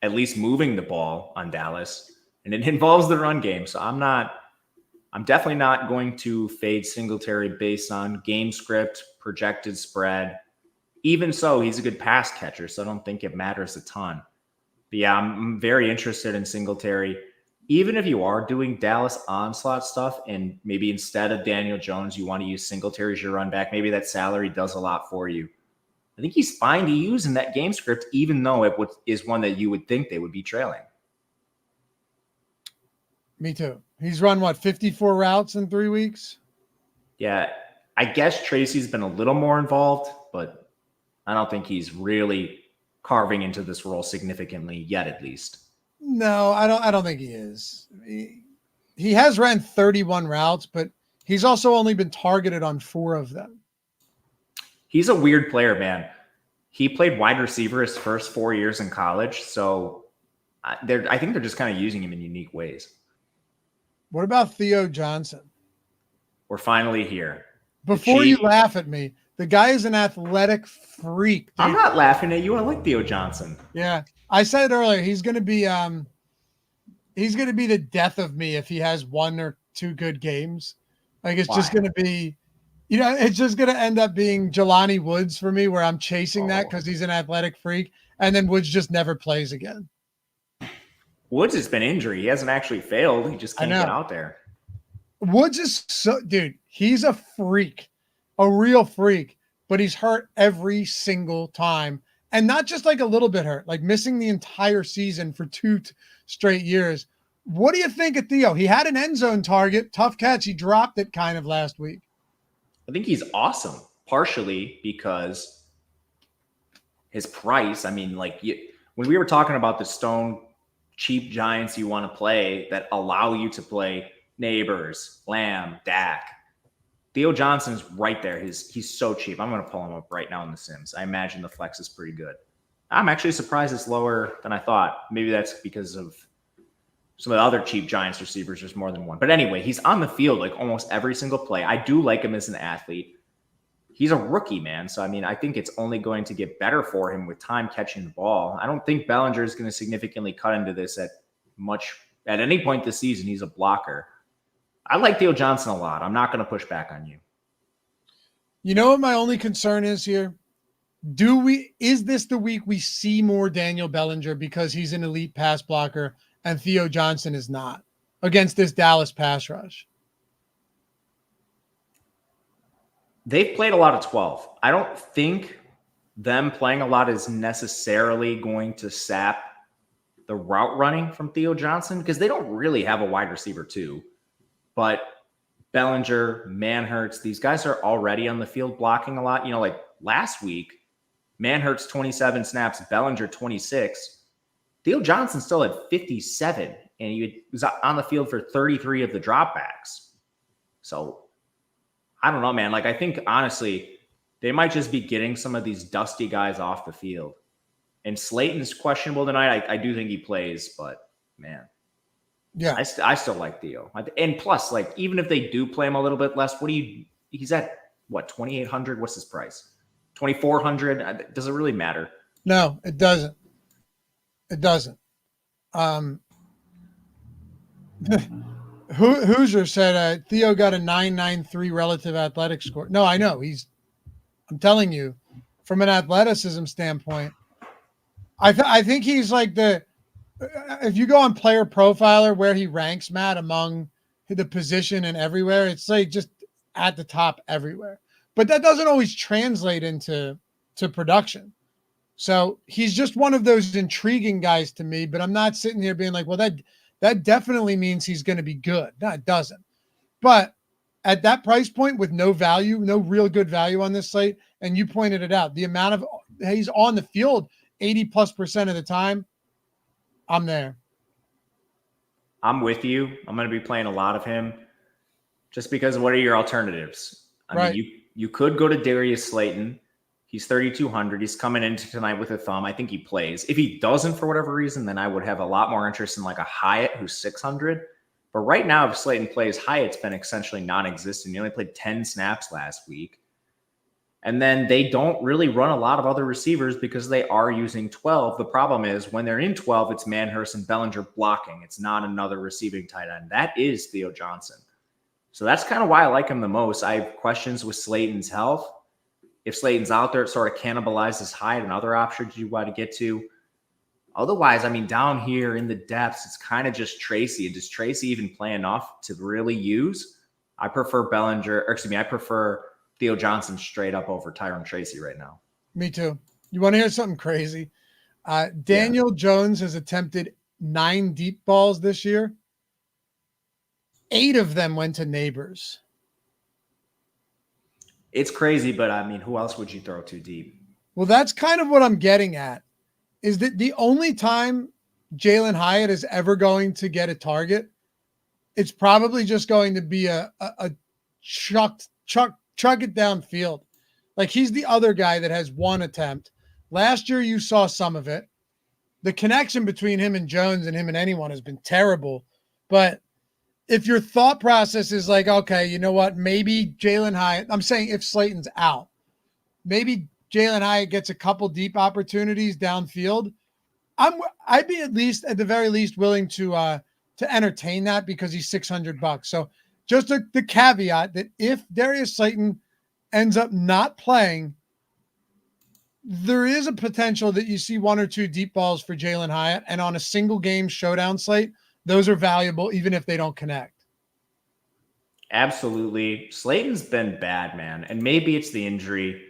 at least moving the ball on Dallas, and it involves the run game. So I'm definitely not going to fade Singletary based on game script, projected spread. Even so, he's a good pass catcher, so I don't think it matters a ton. But yeah, I'm very interested in Singletary. Even if you are doing Dallas onslaught stuff and maybe instead of Daniel Jones, you want to use Singletary as your run back, maybe that salary does a lot for you. I think he's fine to use in that game script, even though it is one that you would think they would be trailing. Me too. He's run, 54 routes in 3 weeks? Yeah, I guess Tracy's been a little more involved, but I don't think he's really carving into this role significantly yet, at least. No, I don't think he is. He has ran 31 routes, but he's also only been targeted on 4 of them. He's a weird player, man. He played wide receiver his first 4 years in college, so I think they're just kind of using him in unique ways. What about Theo Johnson? We're finally here. Before you laugh at me, the guy is an athletic freak. Dude. I'm not laughing at you. I like Theo Johnson. Yeah, I said earlier he's going to be the death of me if he has 1 or 2 good games. Like it's just going to be, it's just going to end up being Jelani Woods for me, where I'm chasing that because he's an athletic freak, and then Woods just never plays again. Woods has been injured. He hasn't actually failed. He just can't get out there. Woods is dude, he's a freak, a real freak, but he's hurt every single time. And not just like a little bit hurt, like missing the entire season for 2 straight years. What do you think of Theo? He had an end zone target, tough catch. He dropped it kind of last week. I think he's awesome, partially because his price. I mean, when we were talking about the stone cheap Giants you want to play that allow you to play Neighbors, Lamb, Dak, Theo Johnson's right there. He's so cheap. I'm going to pull him up right now in the Sims. I imagine the flex is pretty good. I'm actually surprised it's lower than I thought. Maybe that's because of some of the other cheap Giants receivers. There's more than one. But anyway, he's on the field like almost every single play. I do like him as an athlete. He's a rookie, man. So, I mean, I think it's only going to get better for him with time catching the ball. I don't think Bellinger is going to significantly cut into this at any point this season. He's a blocker. I like Theo Johnson a lot. I'm not going to push back on you. You know what my only concern is here? Is this the week we see more Daniel Bellinger because he's an elite pass blocker and Theo Johnson is not against this Dallas pass rush? They've played a lot of 12. I don't think them playing a lot is necessarily going to sap the route running from Theo Johnson because they don't really have a wide receiver too. But Bellinger, Manhertz, these guys are already on the field blocking a lot. Like last week, Manhertz 27 snaps, Bellinger 26. Theo Johnson still had 57, and he was on the field for 33 of the dropbacks. So I don't know, man. I think, honestly, they might just be getting some of these dusty guys off the field. And Slayton's questionable tonight. I do think he plays, but, man. Yeah. I still like Theo. And plus, even if they do play him a little bit less, he's at, 2,800? What's his price? 2,400? Does it really matter? No, it doesn't. It doesn't. Hoosier said Theo got a 993 relative athletic score. No, I know. I'm telling you, from an athleticism standpoint, I think he's like if you go on Player Profiler where he ranks, Matt, among the position and everywhere, it's like just at the top everywhere. But that doesn't always translate into production. So he's just one of those intriguing guys to me, but I'm not sitting here being like, well, that definitely means he's going to be good. No, it doesn't. But at that price point with no value, no real good value on this slate, and you pointed it out, the amount of he's on the field 80+% of the time, I'm there. I'm with you. I'm going to be playing a lot of him just because what are your alternatives? I mean, you could go to Darius Slayton. He's 3,200. He's coming into tonight with a thumb. I think he plays. If he doesn't for whatever reason, then I would have a lot more interest in a Hyatt who's 600. But right now, if Slayton plays, Hyatt's been essentially non-existent. He only played 10 snaps last week. And then they don't really run a lot of other receivers because they are using 12. The problem is when they're in 12, it's Manhertz and Bellinger blocking. It's not another receiving tight end. That is Theo Johnson. So that's kind of why I like him the most. I have questions with Slayton's health. If Slayton's out there, it sort of cannibalizes Hyatt and other options you want to get to. Otherwise, I mean, down here in the depths, it's kind of just Tracy. And does Tracy even play enough to really use? I prefer I prefer Theo Johnson straight up over Tyron Tracy right now. Me too. You want to hear something crazy? Daniel Jones has attempted 9 deep balls this year. 8 of them went to Neighbors. It's crazy, but I mean, who else would you throw too deep? Well, that's kind of what I'm getting at, is that the only time Jalen Hyatt is ever going to get a target, it's probably just going to be a chuck it downfield. Like, he's the other guy that has one attempt. Last year, you saw some of it. The connection between him and Jones and him and anyone has been terrible. But if your thought process is like, okay, you know what, maybe Jalen Hyatt, I'm saying if Slayton's out, maybe Jalen Hyatt gets a couple deep opportunities downfield, I'd be at the very least willing to entertain that because he's $600. So just the caveat that if Darius Slayton ends up not playing, there is a potential that you see 1 or 2 deep balls for Jalen Hyatt, and on a single game showdown slate, those are valuable even if they don't connect. Absolutely. Slayton's been bad, man. And maybe it's the injury.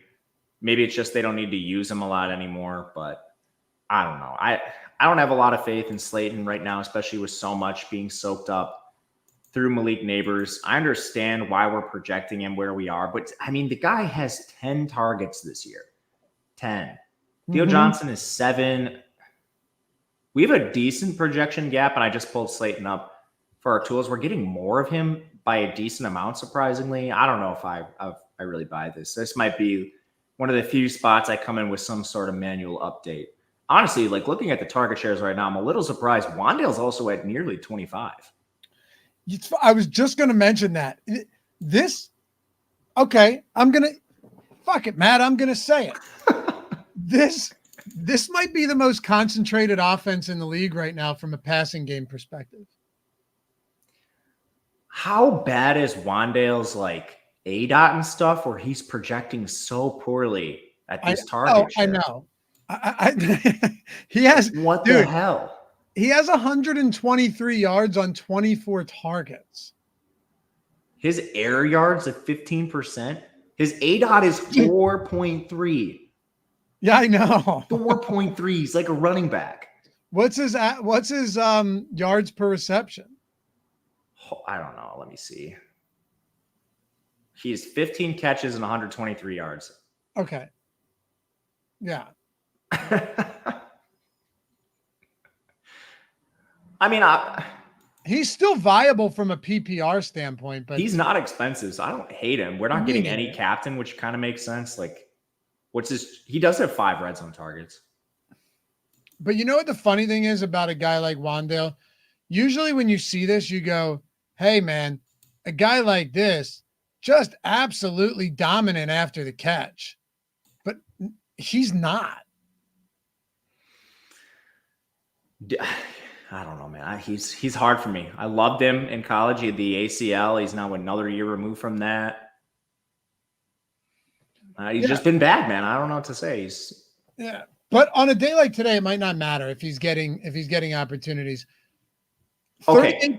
Maybe it's just they don't need to use him a lot anymore, but I don't know. I don't have a lot of faith in Slayton right now, especially with so much being soaked up through Malik Neighbors. I understand why we're projecting him where we are, but I mean, the guy has 10 targets this year. 10. Theo Johnson is 7. We have a decent projection gap, and I just pulled Slayton up for our tools. We're getting more of him by a decent amount, surprisingly. I don't know if I really buy this. This might be one of the few spots I come in with some sort of manual update. Honestly, like looking at the target shares right now, I'm a little surprised. Wandale's also at nearly 25. I was just going to mention that. Fuck it, Matt, I'm going to say it. This might be the most concentrated offense in the league right now from a passing game perspective. How bad is Wandale's like ADOT and stuff where he's projecting so poorly at these targets? I know. He has the hell? He has 123 yards on 24 targets. His air yards at 15%. His ADOT is 4.3. Yeah, I know. 4.3. He's like a running back. What's his yards per reception? I don't know. Let me see. He's 15 catches and 123 yards. Okay. Yeah. I mean, he's still viable from a PPR standpoint, but he's not expensive, so I don't hate him. We're not getting any captain, which kind of makes sense. Like, he does have 5 red zone targets. But you know what the funny thing is about a guy like Wandale? Usually when you see this, you go, hey, man, a guy like this, just absolutely dominant after the catch. But he's not. I don't know, man. He's hard for me. I loved him in college. He had the ACL. He's now another year removed from that. He's just been bad, man. I don't know what to say. But on a day like today, it might not matter if he's getting opportunities. Okay.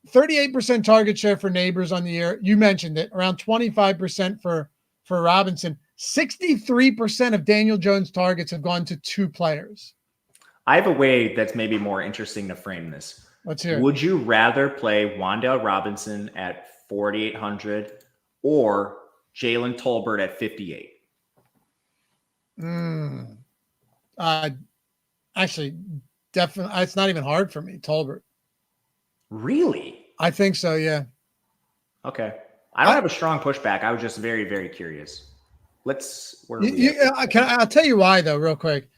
38% target share for Neighbors on the year. You mentioned it. Around 25% for Robinson. 63% of Daniel Jones' targets have gone to 2 players. I have a way that's maybe more interesting to frame this. Let's hear it. Would you rather play Wandale Robinson at 4,800 or Jalen Tolbert at 58? Actually, definitely, it's not even hard for me. Tolbert. Really? I think so. Yeah. Okay. I don't have a strong pushback. I was just very, very curious. I'll tell you why though, real quick.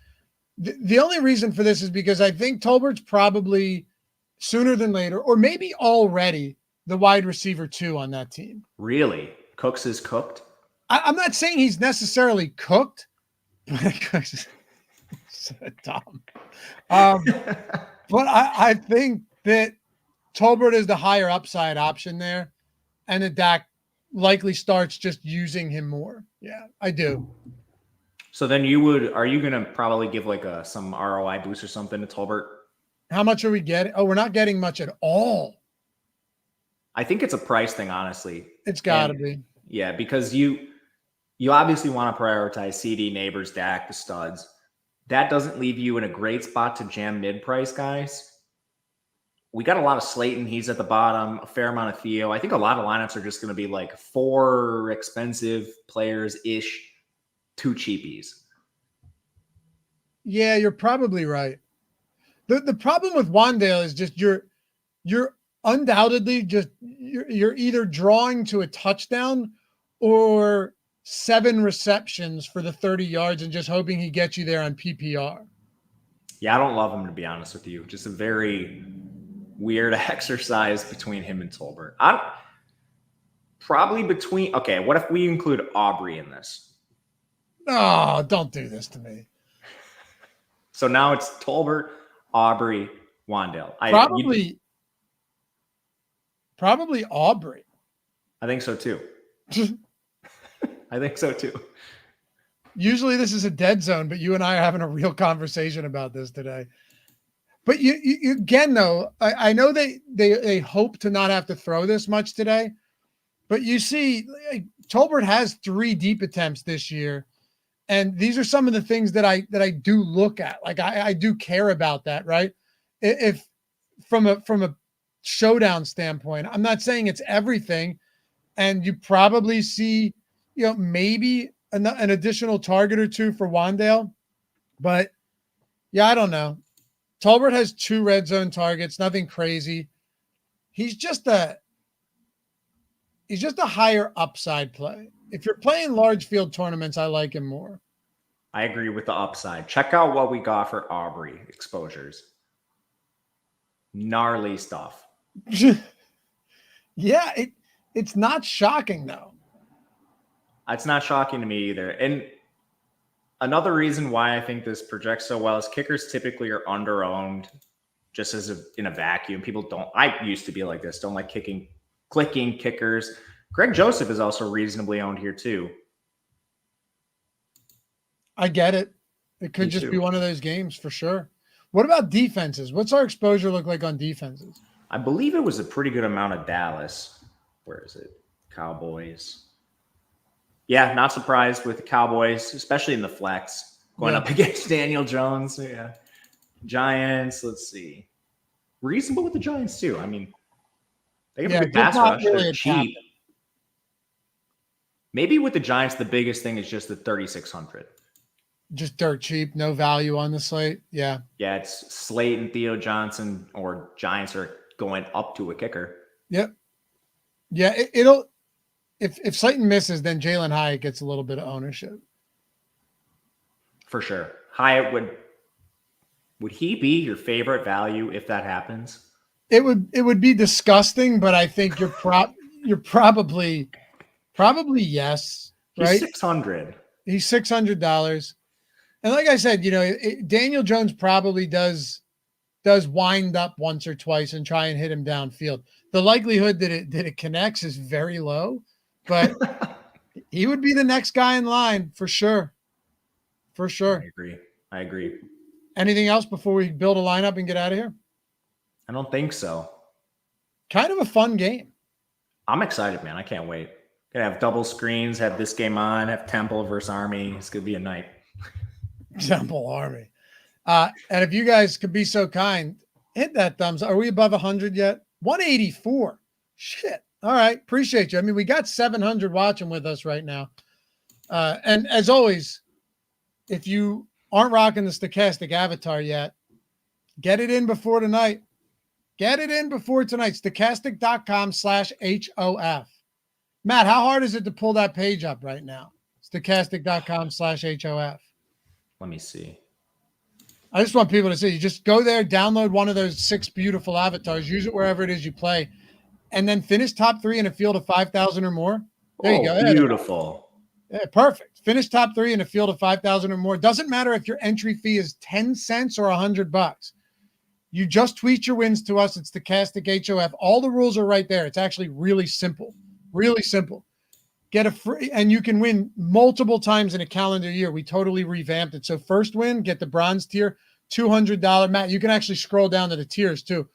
The only reason for this is because I think Tolbert's probably sooner than later, or maybe already, the wide receiver 2 on that team. Really? Cooks is cooked? I'm not saying he's necessarily cooked. So dumb. But I think that Tolbert is the higher upside option there, and that Dak likely starts just using him more. Yeah, I do. So then are you going to probably give like some ROI boost or something to Tolbert? How much are we getting? Oh, we're not getting much at all. I think it's a price thing, honestly. It's got to be. Yeah, because you obviously want to prioritize CD, Neighbors, Dak, the studs. That doesn't leave you in a great spot to jam mid-price guys. we got a lot of Slayton. He's at the bottom, a fair amount of Theo. I think a lot of lineups are just going to be like 4 expensive players-ish, 2 cheapies. Yeah, you're probably right. The problem with Wandale is just you're undoubtedly just you're either drawing to a touchdown or 7 receptions for the 30 yards and just hoping he gets you there on PPR. Yeah, I don't love him, to be honest with you. Just a very weird exercise between him and Tolbert. Okay, what if we include Aubrey in this? Oh, don't do this to me. So now it's Tolbert, Aubrey, Wandale. Probably Aubrey. I think so too. I think so too. Usually this is a dead zone, but you and I are having a real conversation about this today. But you again, though, I know they hope to not have to throw this much today, but you see, like, Tolbert has 3 deep attempts this year, and these are some of the things that I do look at. Like I do care about that, right? If from a showdown standpoint, I'm not saying it's everything, and you probably see, maybe an additional target or 2 for Wandale, but yeah, I don't know. Tolbert has 2 red zone targets, nothing crazy. He's just a higher upside play. If you're playing large field tournaments, I like him more. I agree with the upside. Check out what we got for Aubrey exposures. Gnarly stuff. Yeah, it's not shocking though. It's not shocking to me either. And another reason why I think this projects so well is kickers typically are under-owned just in a vacuum. People don't, I used to be like this, don't like clicking kickers. Greg Joseph is also reasonably owned here too. I get it. It could just be one of those games for sure. What about defenses? What's our exposure look like on defenses? I believe it was a pretty good amount of Dallas. Where is it? Cowboys. Yeah, not surprised with the Cowboys, especially in the flex, going up against Daniel Jones. Yeah. Giants, let's see. Reasonable with the Giants, too. I mean, they have a good pass rush. They're cheap. Maybe with the Giants, the biggest thing is just the 3,600. Just dirt cheap, no value on the slate. Yeah. Yeah, it's Slate and Theo Johnson, or Giants are going up to a kicker. Yep. Yeah, it'll. If Slayton misses, then Jalen Hyatt gets a little bit of ownership. For sure. Hyatt would he be your favorite value if that happens? It would be disgusting, but I think you're probably yes. Right? He's 600. He's $600. And like I said, Daniel Jones probably does wind up once or twice and try and hit him downfield. The likelihood that it connects is very low. But he would be the next guy in line for sure. For sure. I agree. Anything else before we build a lineup and get out of here? I don't think so. Kind of a fun game. I'm excited, man. I can't wait. Gonna have double screens, have this game on, have Temple versus Army. It's gonna be a night. Temple Army. And if you guys could be so kind, hit that thumbs up. Are we above 100 yet? 184. Shit. All right. Appreciate you. I mean, we got 700 watching with us right now. And as always, if you aren't rocking the Stochastic avatar yet, get it in before tonight. Get it in before tonight. Stochastic.com/HOF. Matt, how hard is it to pull that page up right now? Stochastic.com/HOF. Let me see. I just want people to see. You just go there, download one of those 6 beautiful avatars, use it wherever it is you play, and then finish top 3 in a field of 5,000 or more. There you go. Beautiful. Yeah, perfect. Finish top 3 in a field of 5,000 or more. Doesn't matter if your entry fee is 10 cents or $100. You just tweet your wins to us. It's Stochastic HOF. All the rules are right there. It's actually really simple. Really simple. Get a free, and you can win multiple times in a calendar year. We totally revamped it. So first win, get the bronze tier, $200. Matt, you can actually scroll down to the tiers too.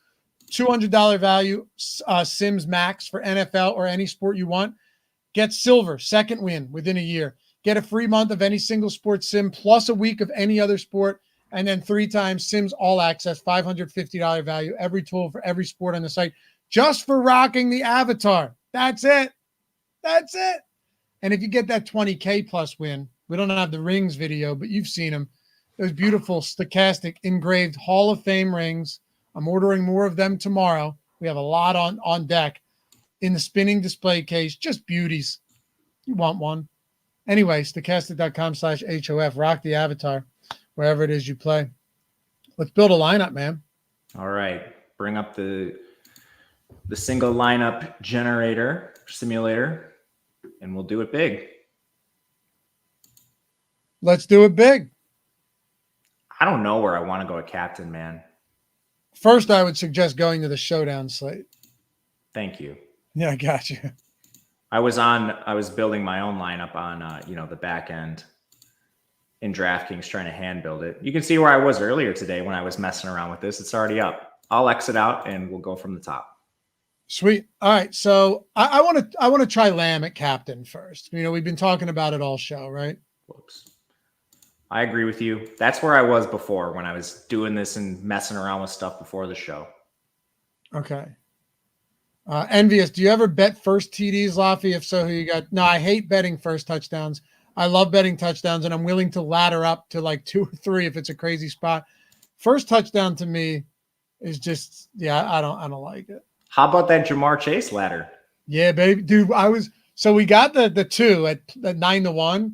$200 value, Sims Max for NFL or any sport you want. Get silver, second win within a year. Get a free month of any single sport sim plus a week of any other sport. And then 3 times Sims All Access, $550 value, every tool for every sport on the site, just for rocking the avatar. That's it. That's it. And if you get that 20K plus win, we don't have the rings video, but you've seen them. Those beautiful stochastic engraved Hall of Fame rings. I'm ordering more of them tomorrow. We have a lot on deck in the spinning display case. Just beauties. You want one. Anyway, stochastic.com/HOF. Rock the avatar wherever it is you play. Let's build a lineup, man. All right. Bring up the single lineup generator simulator, and we'll do it big. Let's do it big. I don't know where I want to go at captain, man. First, I would suggest going to the showdown slate. Thank you. Yeah, I got you. I was building my own lineup on, the back end in DraftKings, trying to hand build it. You can see where I was earlier today when I was messing around with this. It's already up. I'll exit out and we'll go from the top. Sweet. All right. So I want to try Lamb at captain first. We've been talking about it all show, right? Whoops. I agree with you. That's where I was before when I was doing this and messing around with stuff before the show. Okay. Envious, do you ever bet first TDs, Laffy? If so, who you got? No, I hate betting first touchdowns. I love betting touchdowns, and I'm willing to ladder up to like 2 or 3 if it's a crazy spot. First touchdown to me is just, I don't like it. How about that Jamar Chase ladder? Yeah, baby. Dude, so we got the 2 at 9-1.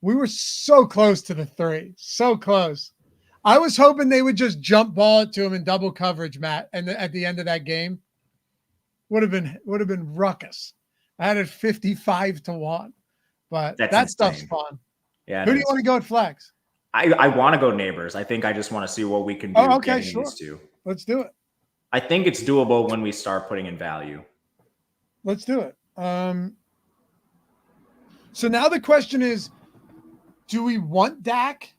We were so close to the 3. So close. I was hoping they would just jump ball it to him in double coverage, Matt, and at the end of that game. Would have been ruckus. I had it 55-1, but that stuff's fun. Yeah. Who do you want to go at flex? I want to go neighbors. I think I just want to see what we can do. Oh, okay, sure. Let's do it. I think it's doable when we start putting in value. Let's do it. So now the question is, do we want Dak?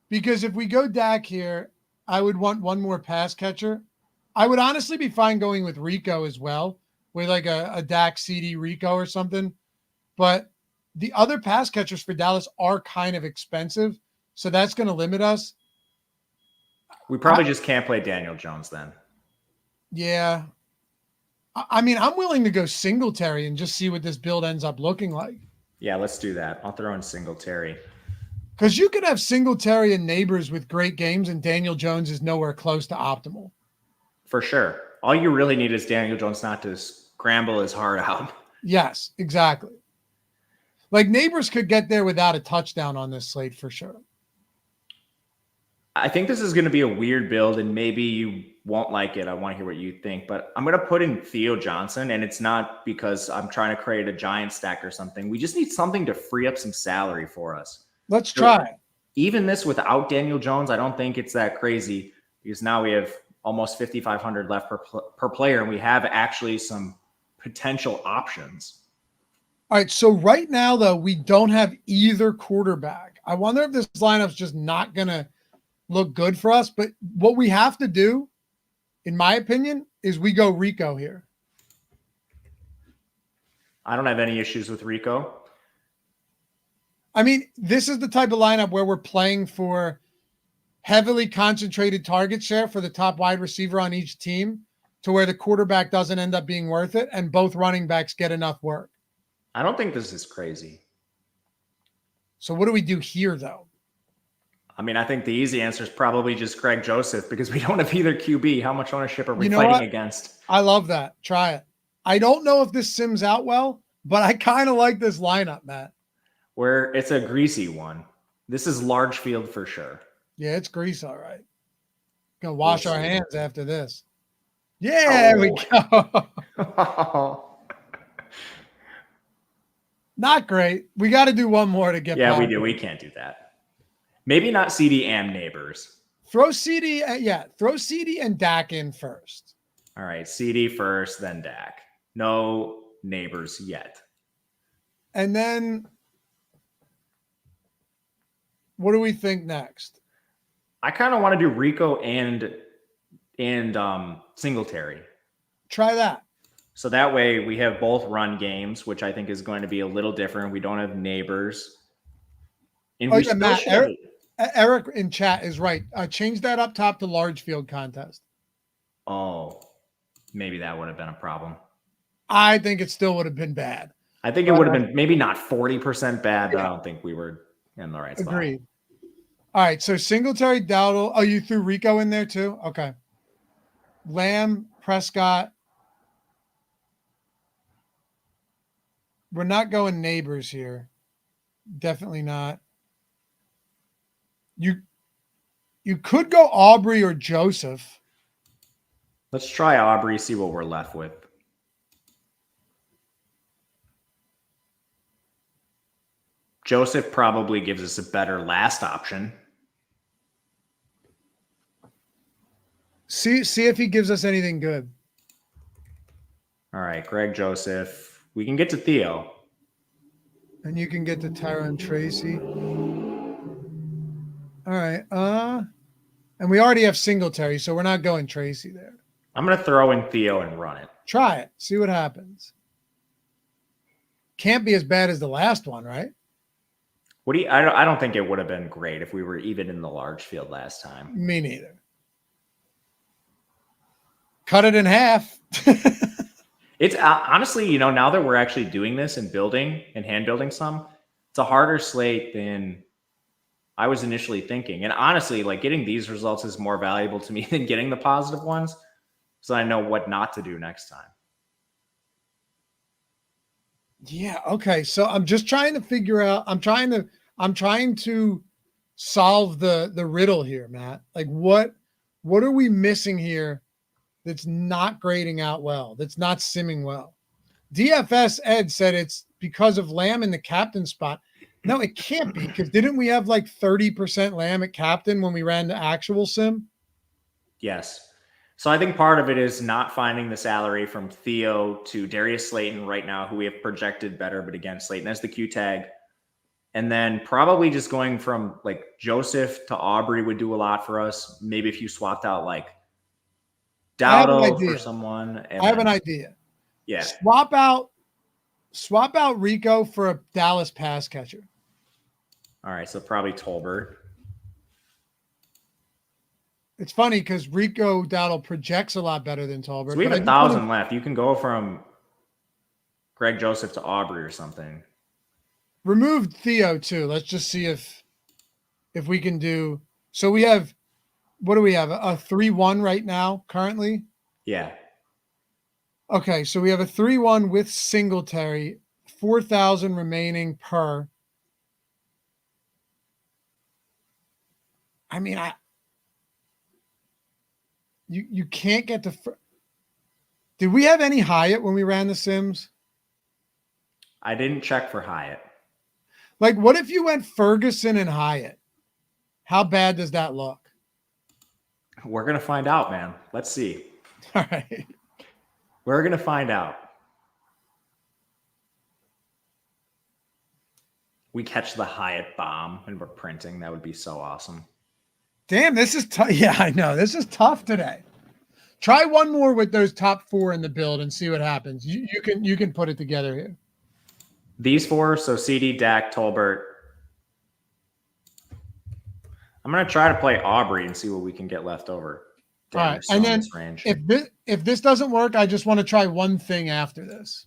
Because if we go Dak here, I would want one more pass catcher. I would honestly be fine going with Rico as well, with like a Dak CD Rico or something. But the other pass catchers for Dallas are kind of expensive, so that's going to limit us. We probably just can't play Daniel Jones then. Yeah. I mean, I'm willing to go Singletary and just see what this build ends up looking like. Yeah, let's do that. I'll throw in Singletary. Because you could have Singletary and Neighbors with great games, and Daniel Jones is nowhere close to optimal. For sure. All you really need is Daniel Jones not to scramble his heart out. Yes, exactly. Like Neighbors could get there without a touchdown on this slate for sure. I think this is going to be a weird build, and maybe you won't like it. I want to hear what you think, but I'm going to put in Theo Johnson, and it's not because I'm trying to create a giant stack or something. We just need something to free up some salary for us. Let's try. Even this without Daniel Jones, I don't think it's that crazy because now we have almost 5,500 left per player, and we have actually some potential options. All right, so right now, though, we don't have either quarterback. I wonder if this lineup's just not going to look good for us, but what we have to do, in my opinion, is we go Rico here. I don't have any issues with Rico. I mean, this is the type of lineup where we're playing for heavily concentrated target share for the top wide receiver on each team to where the quarterback doesn't end up being worth it and both running backs get enough work. I don't think this is crazy. So what do we do here, though? I mean, I think the easy answer is probably just Greg Joseph because we don't have either QB. How much ownership are we fighting against? I love that. Try it. I don't know if this sims out well, but I kind of like this lineup, Matt. Where it's a greasy one. This is large field for sure. Yeah, it's grease, all right. Gonna wash our hands after this. Yeah, there we go. Not great. We got to do one more to get. Yeah, we do. We can't do that. Maybe not CD and Neighbors. Throw CD. Throw CD and Dak in first. All right, CD first, then Dak. No Neighbors yet. And then, what do we think next? I kind of want to do Rico and Singletary. Try that. So that way we have both run games, which I think is going to be a little different. We don't have Neighbors. And Matt, Eric in chat is right. Change that up top to large field contest. Oh, maybe that would have been a problem. I think it still would have been bad. I think it would have been maybe not 40% bad, but I don't think we were in the right spot. Agreed. All right, so Singletary, Dowdle. Oh, you threw Rico in there too? Okay. Lamb, Prescott. We're not going neighbors here. Definitely not. You could go Aubrey or Joseph. Let's try Aubrey, see what we're left with. Joseph probably gives us a better last option. See if he gives us anything good. All right, Greg Joseph. We can get to Theo. And you can get to Tyron Tracy. All right. And we already have Singletary, so we're not going Tracy there. I'm going to throw in Theo and run it. Try it. See what happens. Can't be as bad as the last one, right? I don't think it would have been great if we were even in the large field last time. Me neither. Cut it in half. It's honestly, now that we're actually doing this and building and hand building some, it's a harder slate than I was initially thinking. And honestly, like getting these results is more valuable to me than getting the positive ones, so I know what not to do next time. Yeah. Okay. So I'm just trying to figure out. I'm trying to solve the riddle here, Matt. Like what are we missing here that's not grading out well, that's not simming well? DFS Ed said it's because of Lamb in the captain spot. No, it can't be, because didn't we have like 30% Lamb at captain when we ran the actual sim? Yes. So I think part of it is not finding the salary from Theo to Darius Slayton right now, who we have projected better, but again, Slayton has the Q tag. And then probably just going from like Joseph to Aubrey would do a lot for us. Maybe if you swapped out like Dowdle for someone. I have an idea. Yeah. Swap out Rico for a Dallas pass catcher. All right. So probably Tolbert. It's funny because Rico Dowdle projects a lot better than Tolbert. So we have 1,000 left. You can go from Greg Joseph to Aubrey or something. Remove Theo too. Let's just see if we can do. So we have, what do we have? A 3-1 right now currently? Yeah. Okay, so we have a 3-1 with Singletary, 4,000 remaining per. I mean, you can't get to. Did we have any Hyatt when we ran the Sims? I didn't check for Hyatt. Like, what if you went Ferguson and Hyatt? How bad does that look? We're going to find out, man. Let's see. All right. We're going to find out. We catch the Hyatt bomb and we're printing. That would be so awesome. Damn, this is tough. Yeah, I know. This is tough today. Try one more with those top 4 in the build and see what happens. You can put it together here. These 4, so CD, Dak, Tolbert. I'm going to try to play Aubrey and see what we can get left over. All right, and then if this doesn't work, I just want to try one thing after this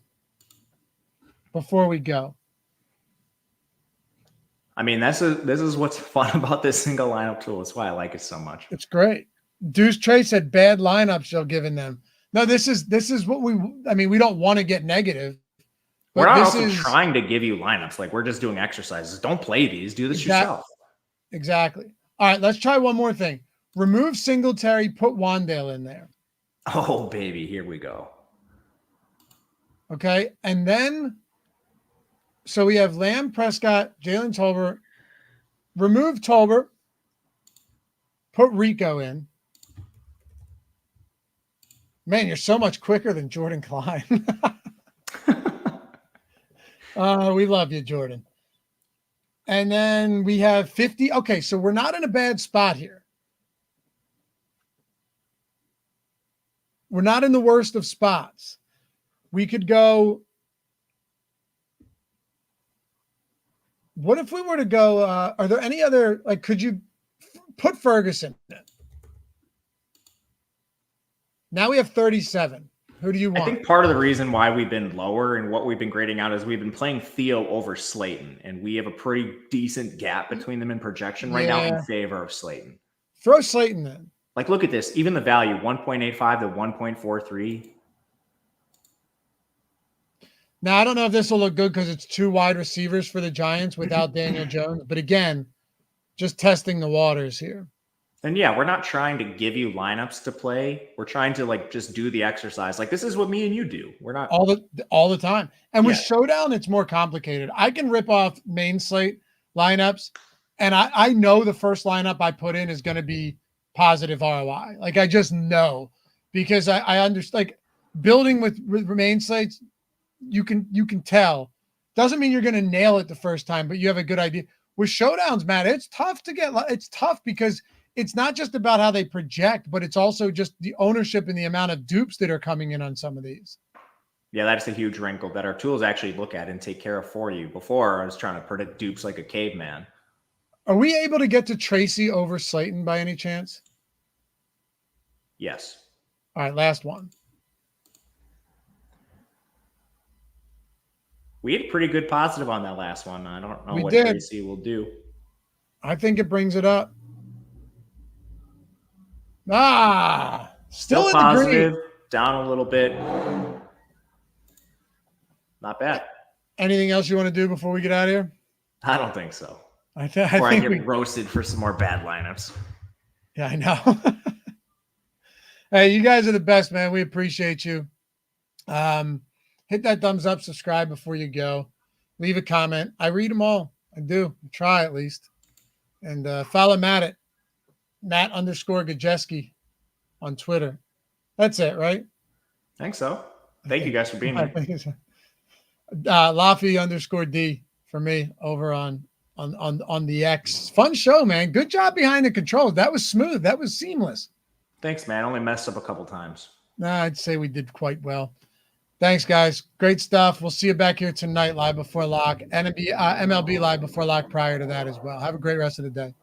before we go. I mean, this is what's fun about this single lineup tool. That's why I like it so much. It's great. Deuce Trey said bad lineups they're giving them. No, this is what we don't want to get negative. We're not also trying to give you lineups. Like, we're just doing exercises. Don't play these. Do this yourself. Exactly. All right, let's try one more thing. Remove Singletary, put Wandale in there. Oh, baby. Here we go. Okay. And then, so we have Lamb, Prescott, Jalen Tolbert. Remove Tolbert. Put Rico in. Man, you're so much quicker than Jordan Klein. We love you, Jordan. And then we have 50. Okay, so we're not in a bad spot here. We're not in the worst of spots. We could go What if we were to go? Are there any other, like, could you put Ferguson in? Now we have 37. Who do you want? I think part of the reason why we've been lower and what we've been grading out is we've been playing Theo over Slayton, and we have a pretty decent gap between them in projection right now in favor of Slayton. Throw Slayton in. Like, look at this. Even the value, 1.85 to 1.43. Now, I don't know if this will look good because it's 2 wide receivers for the Giants without Daniel Jones. But again, just testing the waters here. And yeah, we're not trying to give you lineups to play. We're trying to like just do the exercise. Like, this is what me and you do. We're not all the time. And with Showdown, it's more complicated. I can rip off main slate lineups, and I know the first lineup I put in is going to be positive ROI. Like, I just know, because I understand, like, building with main slates, you can tell. Doesn't mean you're going to nail it the first time, but you have a good idea. With Showdowns, Matt, it's tough because it's not just about how they project, but it's also just the ownership and the amount of dupes that are coming in on some of these. Yeah, that's a huge wrinkle that our tools actually look at and take care of for you. Before, I was trying to predict dupes like a caveman. Are we able to get to Tracy over Slayton by any chance? Yes. All right, last one. We had a pretty good positive on that last one. I don't know what Tracy will do. I think it brings it up. Still positive, down a little bit. Not bad. Anything else you want to do before we get out of here? I don't think so. I think get roasted for some more bad lineups. Yeah, I know. Hey, you guys are the best, man. We appreciate you. Hit that thumbs up, subscribe before you go. Leave a comment. I read them all. I do. Try at least. And follow Matt at Matt_Gajewski on Twitter. That's it, right? I think so. Thank you guys for being here. Laffy_D for me over on the X. Fun show, man. Good job behind the controls. That was smooth. That was seamless. Thanks, man. Only messed up a couple times. Nah, I'd say we did quite well. Thanks, guys. Great stuff. We'll see you back here tonight, live before lock, and MLB live before lock prior to that as well. Have a great rest of the day.